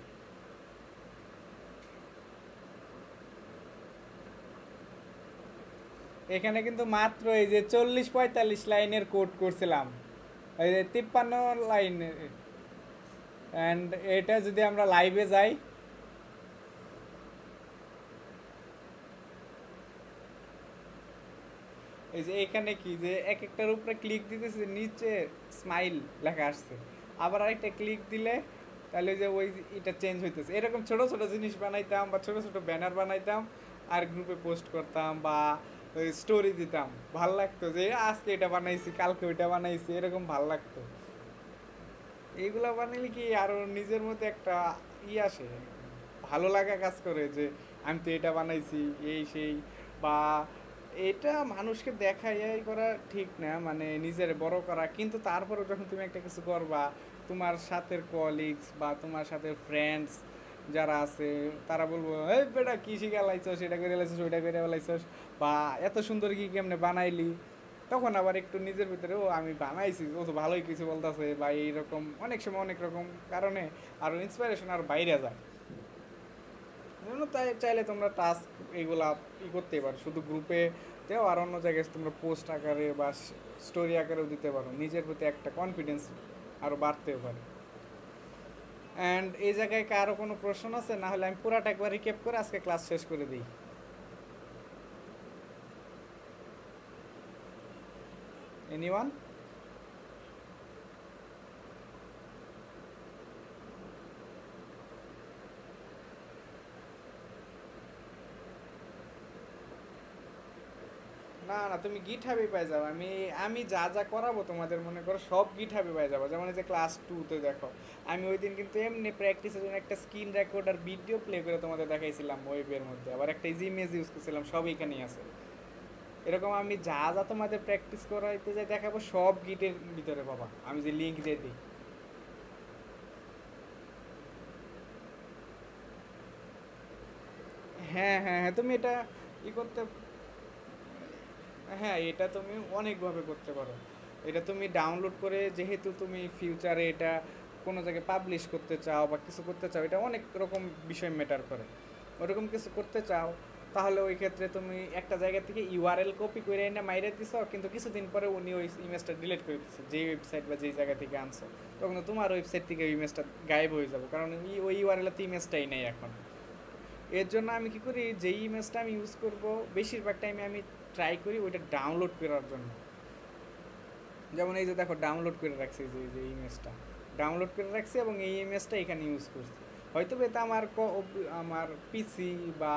এখানে কিন্তু মাত্র এই যে 40-45 লাইনের কোড করছিলাম, এই যে 53 লাইনের। অ্যান্ড এটা যদি আমরা লাইভে যাই, এই যে এখানে কি যে এক একটার উপরে ক্লিক দিতেছে নিচে স্মাইল লেখা আসছে, আবার আরেকটা ক্লিক দিলে তাহলে যে ওই এটা চেঞ্জ হইতেছে। এরকম ছোট ছোট জিনিস বানাইতাম বা ছোট ছোট ব্যানার বানাইতাম আর গ্রুপে পোস্ট করতাম বা ওই স্টোরি দিতাম। ভাল লাগতো যে আজকে এটা বানাইছি, কালকে ওইটা বানাইছি, এরকম ভাল লাগতো। এইগুলা বানাইলে কি আরো নিজের মধ্যে একটা আসে, ভালো লাগা কাজ করে যে আমি তো এটা বানাইছি এই সেই। বা এটা মানুষকে দেখাই করা ঠিক না, মানে নিজের বড় করা, কিন্তু তারপরে যখন তুমি একটা কিছু করবা, তোমার সাথে কলিগস বা তোমার সাথে ফ্রেন্ডস যারা আছে তারা বলবো এই বেটা কি শিখে লাইছস, এটা করে লাইছস, ওইটা করে লাইছস, বা এত সুন্দর কি কেমনে বানাইলি। তখন আবার একটু নিজের ভিতরে ও আমি বানাইছি, ও তো ভালোই কিছু বলতেছে, বা এইরকম অনেক সময় অনেক রকম কারণে আরও ইন্সপিরেশন আর বাইরে যায়। জন্য তাই চাইলে তোমরা টাস্ক এইগুলা করতেই পারো, শুধু গ্রুপে তেও আর অন্য জায়গায় তোমরা পোস্ট আকারে বা স্টোরি আকারেও দিতে পারো, নিজের প্রতি একটা কনফিডেন্স আরও বাড়তেও পারে। অ্যান্ড এই জায়গায় কারো কোনো প্রশ্ন আছে? না হলে আমি পুরাটা একবার রিক্যাপ করে আজকে ক্লাস শেষ করে দিই। এনিওয়ান? না না, তুমি গিটহাবে পেয়ে যাবে। আমি আমি যা যা করাবো তোমাদের মনে করো সব গিটহাবে পেয়ে যাবো। যেমন এই যে ক্লাস 2-তে দেখো, আমি ওই দিন কিন্তু এমনি প্র্যাকটিসের জন্য একটা স্ক্রিন রেকর্ডার ভিডিও প্লে করে তোমাদের দেখাইছিলাম ওয়েবের মধ্যে, আবার একটা ইমেজ ইউজ করছিলাম, সব এখানেই আছে। এরকম আমি যা যা তোমাদের প্র্যাকটিস করাইতে যাই দেখাবো সব গিটের ভিতরে পাবা, আমি যে লিঙ্ক দিয়ে দিই। হ্যাঁ হ্যাঁ হ্যাঁ, তুমি এটা ই করতে, হ্যাঁ এটা তুমি অনেকভাবে করতে পারো। এটা তুমি ডাউনলোড করে, যেহেতু তুমি ফিউচারে এটা কোনো জায়গায় পাবলিশ করতে চাও বা কিছু করতে চাও, এটা অনেক রকম বিষয় ম্যাটার করে। ওরকম কিছু করতে চাও, তাহলে ওই ক্ষেত্রে তুমি একটা জায়গা থেকে ইউআরএল কপি করে এনে মাইরে দিছ, কিন্তু কিছুদিন পরে উনি ওই ইমেজটা ডিলিট করে দিচ্ছে, যেই ওয়েবসাইট বা যেই জায়গা থেকে আনছো, তখন তোমার ওয়েবসাইট থেকে ইমেজটা গায়েব হয়ে যাবে, কারণ ওই ইউআরএল তো ইমেজটাই নেই এখন। এর জন্য আমি কি করি, যেই ইমেজটা আমি ইউজ করব বেশিরভাগ টাইমে আমি ট্রাই করি ওইটা ডাউনলোড করার জন্য। যেমন এই যে দেখো ডাউনলোড করে রাখছি, যে যে ইমেজটা ডাউনলোড করে রাখছি এবং এই ইমেজটা এখানে ইউজ করছি। হয়তো এটা আমার আমার পিসি বা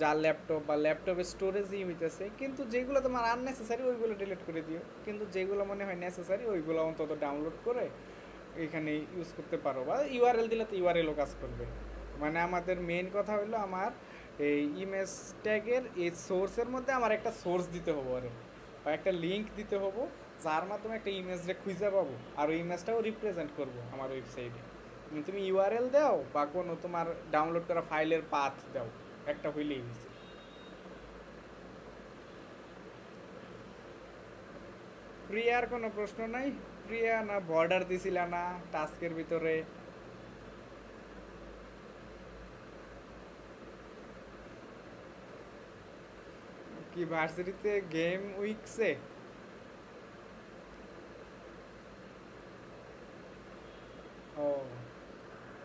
যার ল্যাপটপ বা ল্যাপটপের স্টোরেজই হইতেছে, কিন্তু যেগুলো তোমার আননেসেসারি ওইগুলো ডিলিট করে দিও, কিন্তু যেগুলো মনে হয় নেসেসারি ওইগুলো অন্তত ডাউনলোড করে এখানে ইউজ করতে পারো, বা ইউআরএল দিলে তো ইউআরএলও কাজ করবে। মানে আমাদের মেইন কথা হলো আমার এই ইমেজ ট্যাগের এই সোর্সের মধ্যে আমার একটা সোর্স দিতে হবে, আরে বা একটা লিঙ্ক দিতে হবে, যার মাধ্যমে একটা ইমেজরে খুঁজে পাবো আর ওই ইমেজটাও রিপ্রেজেন্ট করবো আমার ওয়েবসাইটে। তুমি ইউআরএল দাও বা কোনো তোমার ডাউনলোড করা ফাইলের পাথ দাও, একটা হইলেই হয়েছে। প্রিয়ার কোনো প্রশ্ন নাই? প্রিয়া না বর্ডার দিছিল না টাস্কের ভিতরে? কি ভার্সিটিতে গেম উইকসে? ও,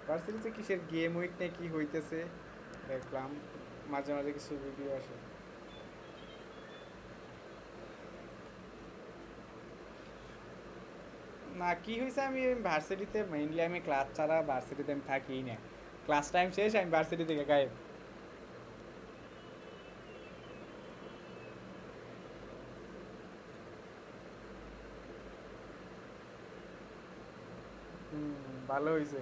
ভার্সিটিতে কিসের গেম উইক নিয়ে কি হইতেছে দেখলাম, মাঝে মাঝে কিছু ভিডিও আসে। না কি হয়েছে, আমি ভার্সিটিতে মেইনলি আমি ক্লাস ছাড়া ভার্সিটিতে আমি থাকিই না। ক্লাস টাইম শেষ আমি ভার্সিটি থেকে গায়েব। হুম, ভালো হয়েছে।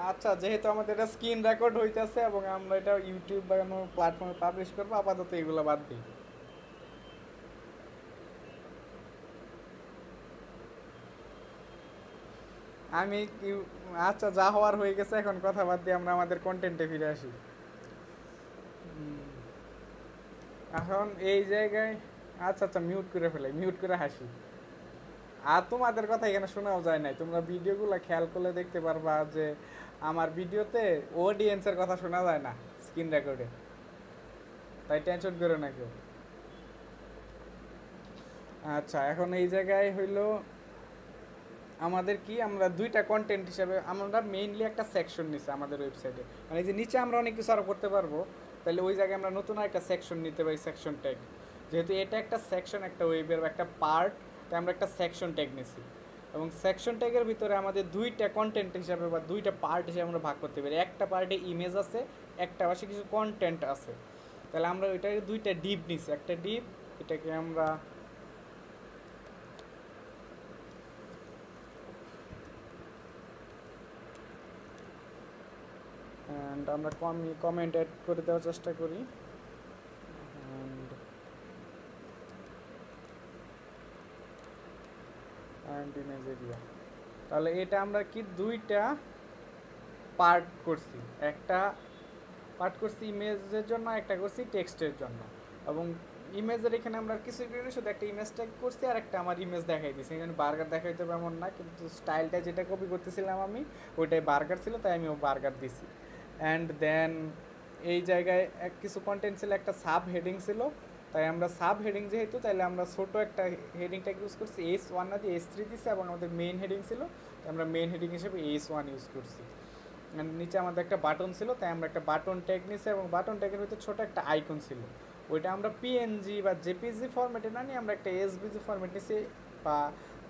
আচ্ছা, যেহেতু আমাদের এটা স্ক্রিন রেকর্ড হইতেছে এবং আমরা এটা ইউটিউব বা কোনো প্ল্যাটফর্মে পাবলিশ করবো, আপাতত এগুলো বাদ দিই। আমি আচ্ছা, যা হওয়ার হয়ে গেছে, এখন কথা বাদ দিয়ে আমরা আমাদের কন্টেন্টে ফিরে আসি। এখন এই জায়গায়, আচ্ছা আচ্ছা মিউট করে ফেলাই, মিউট করে হাসি। আর তোমাদের কথা এখানে শোনাও যায় নাই, তোমরা ভিডিওগুলো খেয়াল করলে দেখতে পারবা যে আমার ভিডিওতে অডিয়েন্সের কথা শোনা যায় না স্ক্রিন রেকর্ডে, তাই টেনশন করো না কেউ। আচ্ছা, এখন এই জায়গায় হইলো আমাদের কি, আমরা দুইটা কন্টেন্ট হিসাবে আমরা মেইনলি একটা সেকশন নিছি আমাদের ওয়েবসাইটে, মানে এই যে নিচে আমরা অনেক কিছু আরও করতে পারবো, তাহলে ওই জায়গায় আমরা নতুন একটা সেকশন নিতে পারি, সেকশন ট্যাগ। যেহেতু এটা একটা সেকশন, একটা ওয়েবের একটা পার্ট, তাই আমরা একটা সেকশন ট্যাগ নিছি। এবং সেকশন ট্যাগের ভিতরে আমাদের দুইটা কন্টেন্ট হিসাবে বা দুইটা পার্ট হিসাবে আমরা ভাগ করতে পারি, একটা পার্টে ইমেজ আছে, একটা পাশে কিছু কন্টেন্ট আছে। তাহলে আমরা ওইটাকে দুইটা ডিপ নিছি, একটা ডিপ, এটাকে আমরা অ্যান্ড আমরা কমেন্ট অ্যাড করে দেওয়ার চেষ্টা করি। অ্যান্ড অ্যান্ড ইমেজ এরিয়া, তাহলে এটা আমরা কি দুইটা পার্ট করছি, একটা পার্ট করছি ইমেজের জন্য, একটা করছি টেক্সটের জন্য। এবং ইমেজের এখানে আমরা কিছু করিনি, শুধু একটা ইমেজ ট্যাগ করছি আর একটা আমার ইমেজ দেখাই দিয়েছি। এখানে বার্গার দেখাইতে হবে এমন না, কিন্তু স্টাইলটা যেটা কপি করতেছিলাম আমি ওইটাই বার্গার ছিল, তাই আমি ও বার্গার দিছি। অ্যান্ড দেন এই জায়গায় কিছু কন্টেন্ট ছিল, একটা সাব হেডিং ছিল, তাই আমরা সাব হেডিং যেহেতু, তাহলে আমরা ছোটো একটা হেডিং ট্যাগ ইউজ করছি, S1 না দিয়ে S3 দিছি, এবং আমাদের মেইন হেডিং ছিল, তাই আমরা মেইন হেডিং হিসেবে S1 ইউজ করছি। নিচে আমাদের একটা বাটন ছিল, তাই আমরা একটা বাটন ট্যাগ নিছি, এবং বাটন ট্যাগের ভিতরে ছোটো একটা আইকন ছিল, ওইটা আমরা পিএনজি বা জেপিজি ফরম্যাটে না নিয়ে আমরা একটা এসবিজি ফরম্যাট নিছি, বা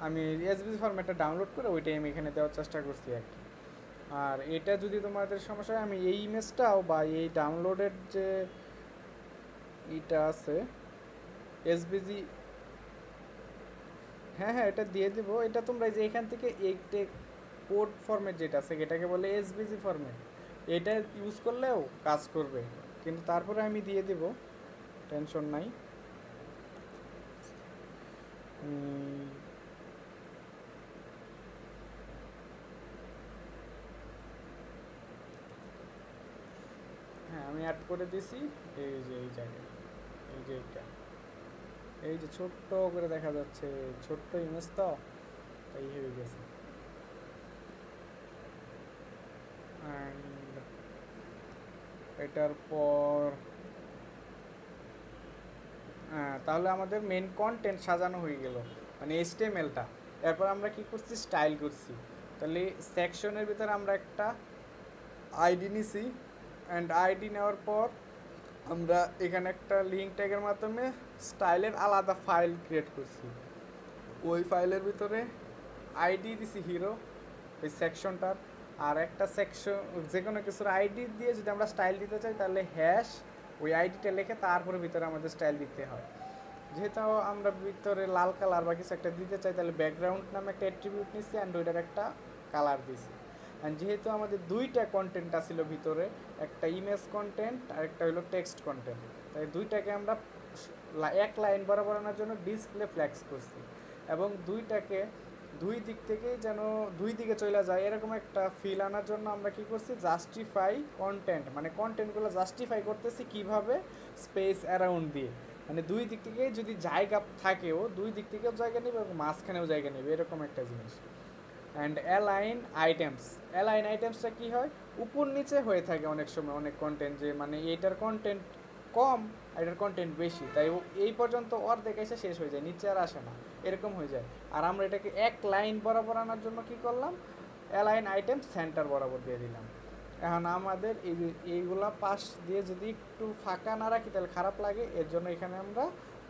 আমি এসবিজি ফরম্যাটটা ডাউনলোড করে ওইটাই আমি এখানে দেওয়ার চেষ্টা করছি আর কি। আর এটা যদি তোমাদের সমস্যা হয়, আমি এই ইমেজটাও বা এই ডাউনলোডের যে এইটা আছে এসবিজি, হ্যাঁ হ্যাঁ এটা দিয়ে দেবো। এটা তোমরা যে এখান থেকে এইটা কোড ফরম্যাট যেটা আছে এটাকে বলে এসবিজি ফরম্যাট, এটা ইউজ করলেও কাজ করবে, কিন্তু তারপরে আমি দিয়ে দেব, টেনশন নাই। হ্যাঁ আমি অ্যাড করে দিছি, এই যে এই জায়গায়, এই যে এইটা, এই যে ছোট্ট করে দেখা যাচ্ছে, ছোট্ট ইমেজ তো তাই হয়ে গেছে। অ্যান্ড এটার পর তাহলে আমাদের মেন কন্টেন্ট সাজানো হয়ে গেল, মানে এইচটিএমএলটা। এরপর আমরা কি করছি, স্টাইল করছি। তাহলে সেকশনের ভিতরে আমরা একটা আইডি নিছি, অ্যান্ড আইডি নেওয়ার পর আমরা এখানে একটা লিঙ্ক ট্যাগের মাধ্যমে স্টাইলের আলাদা ফাইল ক্রিয়েট করছি। ওই ফাইলের ভিতরে আইডি দিছি হিরো এই সেকশনটার, আর একটা সেকশন যে কোনো কিছুর আইডি দিয়ে যদি আমরা স্টাইল দিতে চাই তাহলে হ্যাশ ওই আইডিটা লিখে তারপরে ভিতরে আমাদের স্টাইল দিতে হয়। যেহেতু আমরা ভিতরে লাল কালার বা কিছু একটা দিতে চাই, তাহলে ব্যাকগ্রাউন্ড নামে একটা অ্যাট্রিবিউট নিচ্ছি, অ্যান্ড ওইটার একটা কালার দিছি। অ্যান্ড যেহেতু আমাদের দুইটা কন্টেন্ট ছিল ভিতরে, একটা ইমেজ কন্টেন্ট আর একটা হলো টেক্সট কন্টেন্ট, তাই দুইটাকে আমরা এক লাইন বরাবর আনার জন্য ডিসপ্লে ফ্ল্যাক্স করছি, এবং দুইটাকে দুই দিক থেকেই যেন দুই দিকে চলে যায় এরকম একটা ফিল আনার জন্য আমরা কি করছি, জাস্টিফাই কন্টেন্ট, মানে কন্টেন্টগুলো জাস্টিফাই করতেছি কিভাবে, স্পেস অ্যারাউন্ড দিয়ে, মানে দুই দিক থেকে যদি জায়গা থাকেও দুই দিক থেকেও জায়গা নেবে এবং মাঝখানেও জায়গা নেবে, এরকম একটা জিনিস। অ্যান্ড অ্যালাইন আইটেমস, অ্যালাইন আইটেমসটা কী হয়, উপর নিচে হয়ে থাকে অনেক সময় অনেক কন্টেন্ট, যে মানে এইটার কন্টেন্ট কম এটার কন্টেন্ট বেশি, তাই এই পর্যন্ত অর্ধেক এসে শেষ হয়ে যায়, নিচে আর আসে না, এরকম হয়ে যায়। আর আমরা এটাকে এক লাইন বরাবর আনার জন্য কি করলাম, অ্যালাইন আইটেম সেন্টার বরাবর দিয়ে দিলাম। এখন আমাদের এই যে এইগুলা পাশ দিয়ে যদি একটু ফাঁকা না রাখি তাহলে খারাপ লাগে, এর জন্য এখানে আমরা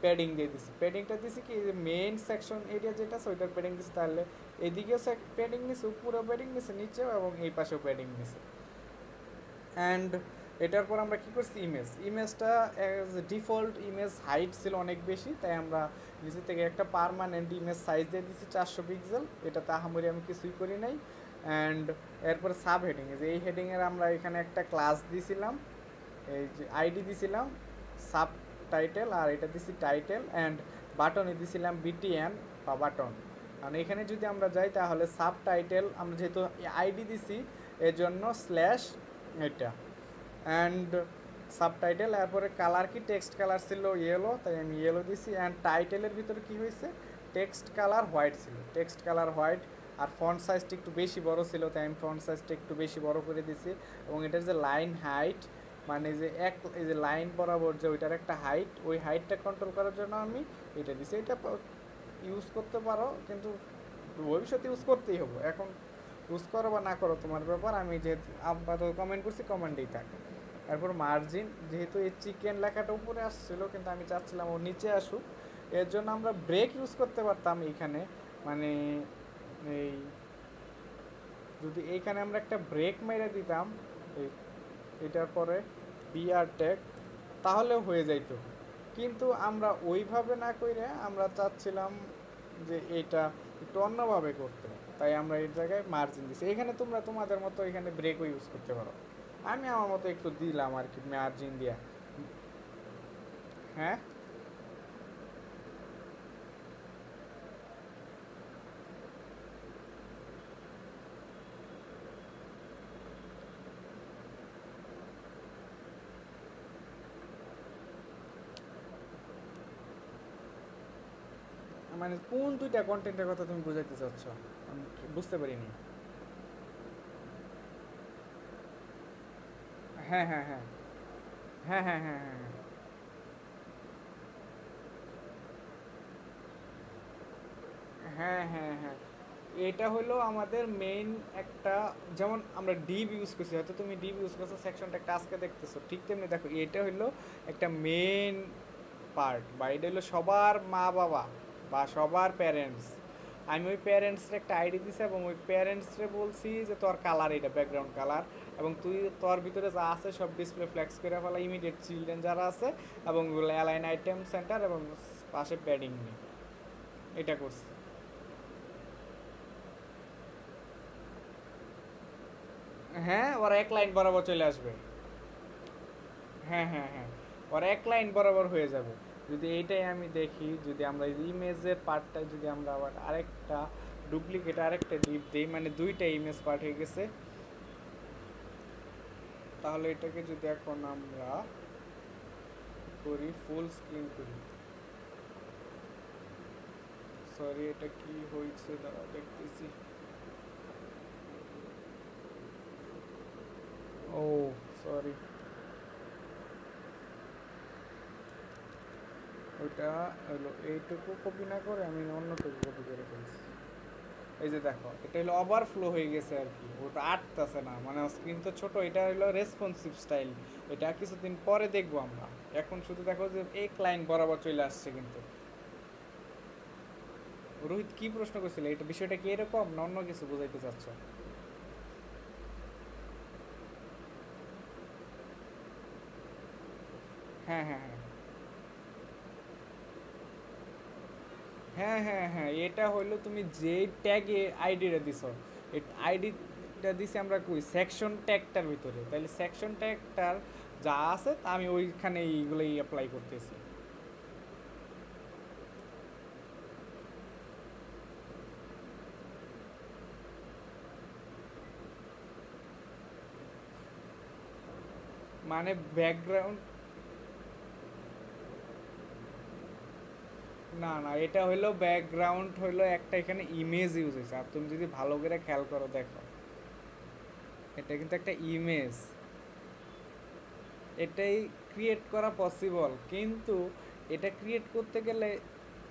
প্যাডিং দিয়ে দিছি। প্যাডিংটা দিছি কি, যে মেইন সেকশন এরিয়া যেটা আছে ওইটার প্যাডিং দিছি, তাহলে এদিকেও প্যাডিং নিছে, উপরেও প্যাডিং নিছে, নিচেও, এবং এই পাশেও প্যাডিং নিছে। অ্যান্ড এটার পর আমরা কী করছি, ইমেজটা ডিফল্ট ইমেজ হাইট ছিল অনেক বেশি, তাই আমরা নিচে থেকে একটা পারমানেন্ট ইমেজ সাইজ দিয়ে দিচ্ছি 400 পিক্সেল, এটাতে আহামরি আমি কিছুই করি নাই। অ্যান্ড এরপর সাব হেডিং, যে এই হেডিংয়ের আমরা এখানে একটা ক্লাস দিছিলাম, এই যে আইডি দিছিলাম সাব টাইটেল, আর এটা দিছি টাইটেল, অ্যান্ড বাটনে দিছিলাম বিটিএন বা বাটন। কারণ এখানে যদি আমরা যাই তাহলে সাব টাইটেল আমরা যেহেতু আইডি দিছি এর জন্য স্ল্যাশ এটা, অ্যান্ড সাবটাইটেল, এরপরে কালার কি টেক্সট কালার ছিল ইয়েলো, তাই আমি ইয়েলো দিছি। অ্যান্ড টাইটেলের ভিতরে কি হয়েছে, টেক্সট কালার হোয়াইট ছিল, টেক্সট কালার হোয়াইট। আর ফন্ট সাইজটা একটু বেশি বড় ছিল, তাই আমি ফন্ট সাইজটা একটু বেশি বড় করে দিছি। এবং এটার যে লাইন হাইট, মানে যে এই যে লাইন বরাবর যে ওইটার একটা হাইট, ওই হাইটটা কন্ট্রোল করার জন্য আমি এটা দিছি। এটা ইউজ করতে পারো, কিন্তু ভবিষ্যতে ইউজ করতেই হবে, এখন ইউজ করো বা না করো তোমার ব্যাপার। আমি যেহেতু আপাতত কমেন্ট করছি, কমেন্টেই থাকে। এরপর মার্জিন, যেহেতু এই চিকেন লেখাটা উপরে আসছিল কিন্তু আমি চাচ্ছিলাম ও নিচে আসুক, এর জন্য আমরা ব্রেক ইউজ করতে পারতাম এইখানে, মানে এই যদি এইখানে আমরা একটা ব্রেক মেরে দিতাম এটার পরে বিআর ট্যাগ, তাহলেও হয়ে যাইত। কিন্তু আমরা ওইভাবে না করে আমরা চাচ্ছিলাম যে এটা একটু অন্যভাবে করতে, তাই আমরা এই জায়গায় মার্জিন দিচ্ছি। এখানে তোমরা তোমাদের মতো এখানে ব্রেকও ইউজ করতে পারো, আমি আমার মতো একটু দিলাম আর কি মার্জিন দিয়া। হ্যাঁ মানে কোন দুইটা কন্টেন্টের কথা তুমি বোঝাইতে চাচ্ছ? আমি বুঝতে পারিনি। হ্যাঁ হ্যাঁ হ্যাঁ হ্যাঁ হ্যাঁ হ্যাঁ হ্যাঁ হ্যাঁ হ্যাঁ হ্যাঁ হ্যাঁ এটা হলো আমাদের মেইন একটা, যেমন আমরা ডিভ ইউজ করছি, হয়তো তুমি ডিভ ইউজ করছো সেকশনটা একটা আজকে দেখতেছো, ঠিক তেমনি দেখো এটা হলো একটা মেইন পার্ট, বা এটা হলো সবার মা বাবা বা সবার প্যারেন্টস। আমি ওই প্যারেন্টসরে একটা আইডি দিছি এবং ওই প্যারেন্টসরে বলছি যে তোর কালার এটা ব্যাকগ্রাউন্ড কালার, এবং তুই তোর ভিতরে যা আছে সব ডিসপ্লে ফ্ল্যাক্স করে ফেলা, ইমিডিয়েট চিলড্রেন যারা আছে, এবং অ্যালাইন আইটেম সেন্টার এবং পাশে প্যাডিং নেই, এটা করছি। হ্যাঁ, ওরা এক লাইন বরাবর চলে আসবে। হ্যাঁ হ্যাঁ হ্যাঁ, ওরা এক লাইন বরাবর হয়ে যাবে। যদি এইটাই আমি দেখি, যদি আমরা ইমেজের পার্টটা যদি আমরা আবার আরেকটা ডুপ্লিকেট আরেকটা ডিপ দিই, মানে দুইটা ইমেজ পার্ট হয়ে গেছে, তাহলে এটাকে যদি এখন আমরা করি ফুল স্ক্রিন করি, সরি এটা কি হয়েছে দাঁড়া দেখতেছি। ও সরি, ওইটা হলো এইটুকু কপি না করে আমি অন্যটুকু কপি করে ফেলছি। এই যে দেখো এটা হলো ওভারফ্লো হয়ে গেছে আর কি, ওটা আটতেছে না, মানে স্ক্রিন তো ছোট, এটা হলো রেসপন্সিভ স্টাইল। এটা কিছুদিন পরে দেখবো আমরা, এখন শুধু দেখো যে এক লাইন বরাবর চলে আসছে কিন্তু। রোহিত কি প্রশ্ন করছিল, এটা বিষয়টা কি এরকম না অন্য কিছু বোঝাইতে চাচ্ছ? হ্যাঁ হ্যাঁ হ্যাঁ হ্যাঁ হ্যাঁ হ্যাঁ, এটা হইলো তুমি যে ট্যাগে আইডিটা দিছো, এই আইডিটা দিছি আমরা কই সেকশন ট্যাগটার ভিতরে, তাহলে সেকশন ট্যাগটার যা আছে তা আমি ওইখানে এইগুলোই অ্যাপ্লাই করতেছি। মানে ব্যাকগ্রাউন্ড, না না এটা হইলো ব্যাকগ্রাউন্ড হইলো একটা, এখানে ইমেজ ইউজ হয়েছে, আর তুমি যদি ভালো করে খেয়াল করো দেখো, এটা কিন্তু একটা ইমেজ, এটাই ক্রিয়েট করা পসিবল, কিন্তু এটা ক্রিয়েট করতে গেলে,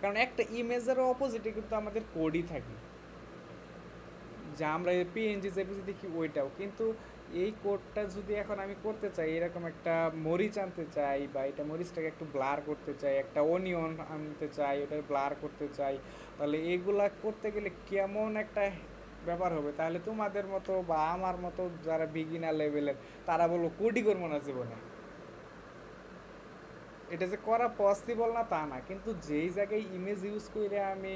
কারণ একটা ইমেজের অপোজিটে কিন্তু আমাদের কোডই থাকে, যা আমরা পিএনজি জেপিজি দেখি ওইটাও কিন্তু, এই কোডটা যদি এখন আমি করতে চাই এরকম একটা মরিচ আনতে চাই, বা এটা মরিচটাকে একটু ব্লার করতে চাই, একটা অনিয়ন আনতে চাই ওটা ব্লার করতে চাই, তাহলে এগুলা করতে গেলে কেমন একটা ব্যাপার হবে, তাহলে তোমাদের মতো বা আমার মতো যারা বিগিনার লেভেলের, তারা বলবো কোডই করবো না জীবনে। এটা যে করা পসিবল না তা না, কিন্তু যেই জায়গায় ইমেজ ইউজ করে আমি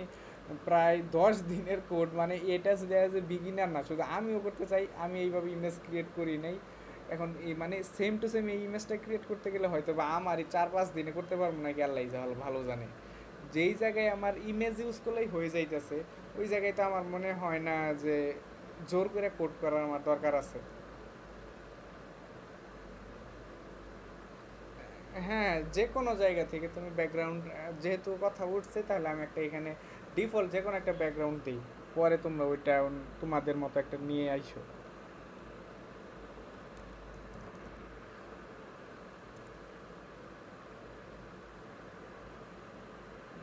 প্রায় 10 দিনের কোড, মানে এটা যদি অ্যাজ এ বিগিনার না, শুধু আমিও করতে চাই, আমি এইভাবে ইমেজ ক্রিয়েট করি নাই, এখন এই মানে সেম টু সেম এই ইমেজটা ক্রিয়েট করতে গেলে হয়তো বা আমার এই 4-5 দিনে করতে পারবো নাকি আল্লাহ ভালো ভালো জানে। যেই জায়গায় আমার ইমেজ ইউজ করলেই হয়ে যাইতেছে, ওই জায়গায় তো আমার মনে হয় না যে জোর করে কোড করার আমার দরকার আছে। হ্যাঁ, যে কোনো জায়গা থেকে তুমি ব্যাকগ্রাউন্ড, যেহেতু কথা উঠছে তাহলে আমি একটা এখানে ডিফল্ট যে কোনো একটা ব্যাকগ্রাউন্ড দিই, পরে তোমরা ওইটা তোমাদের মতো একটা নিয়ে আইসো।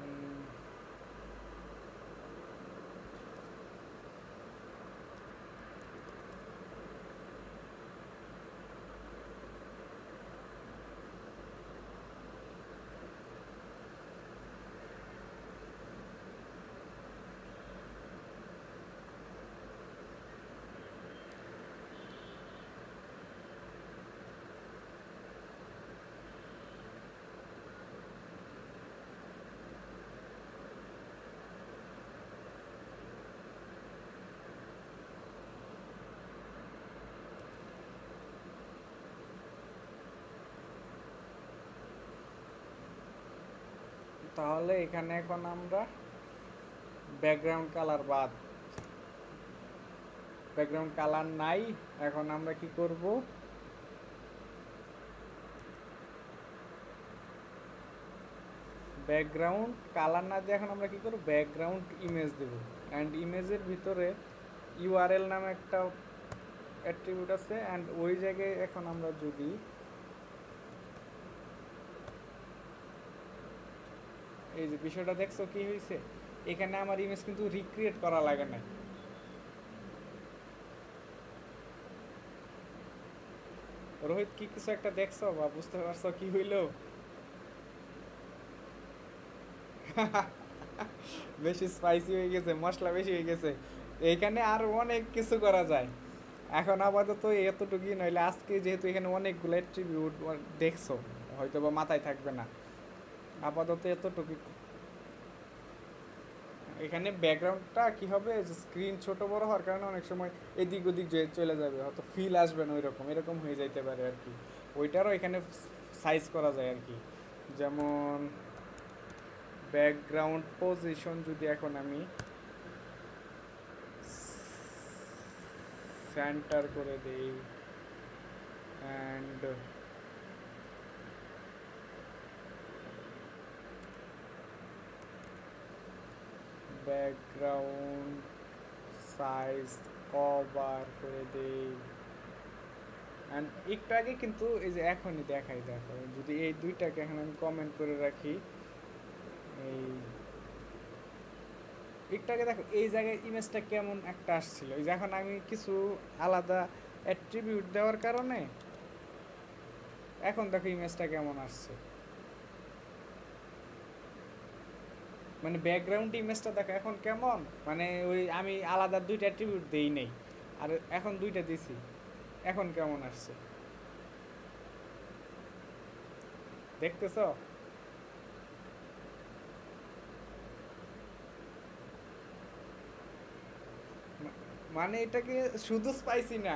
উম, তাহলে এখানে এখন আমরা ব্যাকগ্রাউন্ড কালার বাদ, ব্যাকগ্রাউন্ড কালার নাই, এখন আমরা কি করব, ব্যাকগ্রাউন্ড কালার না দিয়ে এখন আমরা কি করব, ব্যাকগ্রাউন্ড ইমেজ দেব। অ্যান্ড ইমেজের ভিতরে ইউআরএল নামে একটা অ্যাট্রিবিউট আছে, অ্যান্ড ওই জায়গায় এখন আমরা যদি এই যে বিষয়টা দেখছো কি হয়েছে, এখানে আমার ইমেজ কিন্তু রিক্রিয়েট করা লাগে না। রোহিত কি কিছু একটা দেখছো বা বুঝতে পারছো কি হইলো? বেশি স্পাইসি হয়ে গেছে, মশলা বেশি হয়ে গেছে। এইখানে আর অনেক কিছু করা যায়। এখন আপাতত এতটুকুই, নইলে আজকে যেহেতু এখানে অনেকগুলো অ্যাট্রিবিউট দেখছো, হয়তো বা মাথায় থাকবে না। আপাতত এতটুকু। এখানে ব্যাকগ্রাউন্ডটা কি হবে, স্ক্রিন ছোট বড় হওয়ার কারণে অনেক সময় এদিক ওদিক চলে যাবে, হয়তো ফিল আসবে না, ওইরকম এরকম হয়ে যাইতে পারে আর কি। ওইটারও এখানে সাইজ করা যায় আর কি। যেমন ব্যাকগ্রাউন্ড পজিশন যদি এখন আমি সেন্টার করে দেই, অ্যান্ড ব্যাকগ্রাউন্ড সাইজ কভার করে দেই, অ্যান্ড একটু আগে কিন্তু এই যে এখনই দেখাই, দেখো যদি এই দুইটাকে এখন আমি কমেন্ট করে রাখি, এই একটু আগে দেখো এই জায়গায় ইমেজটা কেমন একটা আসছিল, এই যে এখন আমি কিছু আলাদা অ্যাট্রিবিউট দেওয়ার কারণে এখন দেখো ইমেজটা কেমন আসছে। মানে ব্যাকগ্রাউন্ড ইমেজটা দেখো এখন কেমন, মানে ওই আমি আলাদা দুইটা অ্যাট্রিবিউট দেই নেই, আর এখন দুইটা দিছি, এখন কেমন আসছে দেখতেছো? মানে এটাকে শুধু স্পাইসি না,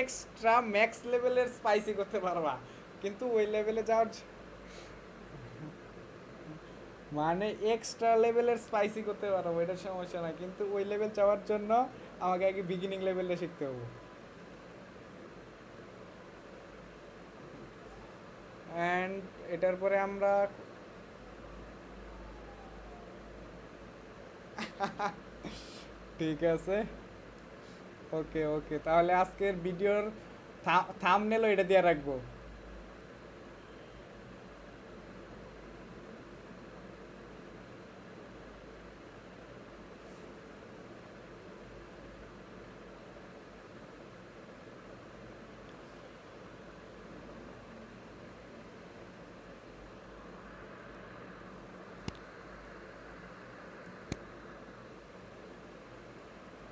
এক্সট্রা ম্যাক্স লেভেলের স্পাইসি করতে পারবা, কিন্তু ওই লেভেলে যাওয়ার মানে এক্সট্রা লেভেলের স্পাইসি করতে পারবো, এটা সমস্যা না, কিন্তু ওই লেভেল যাওয়ার জন্য আমাকে আগে বিগিনিং লেভেলটা শিখতে হবে। অ্যান্ড এটার পরে আমরা ঠিক আছে, ওকে ওকে, তাহলে আজকের ভিডিওর থাম্বনেলও এটা দিয়ে রাখবো।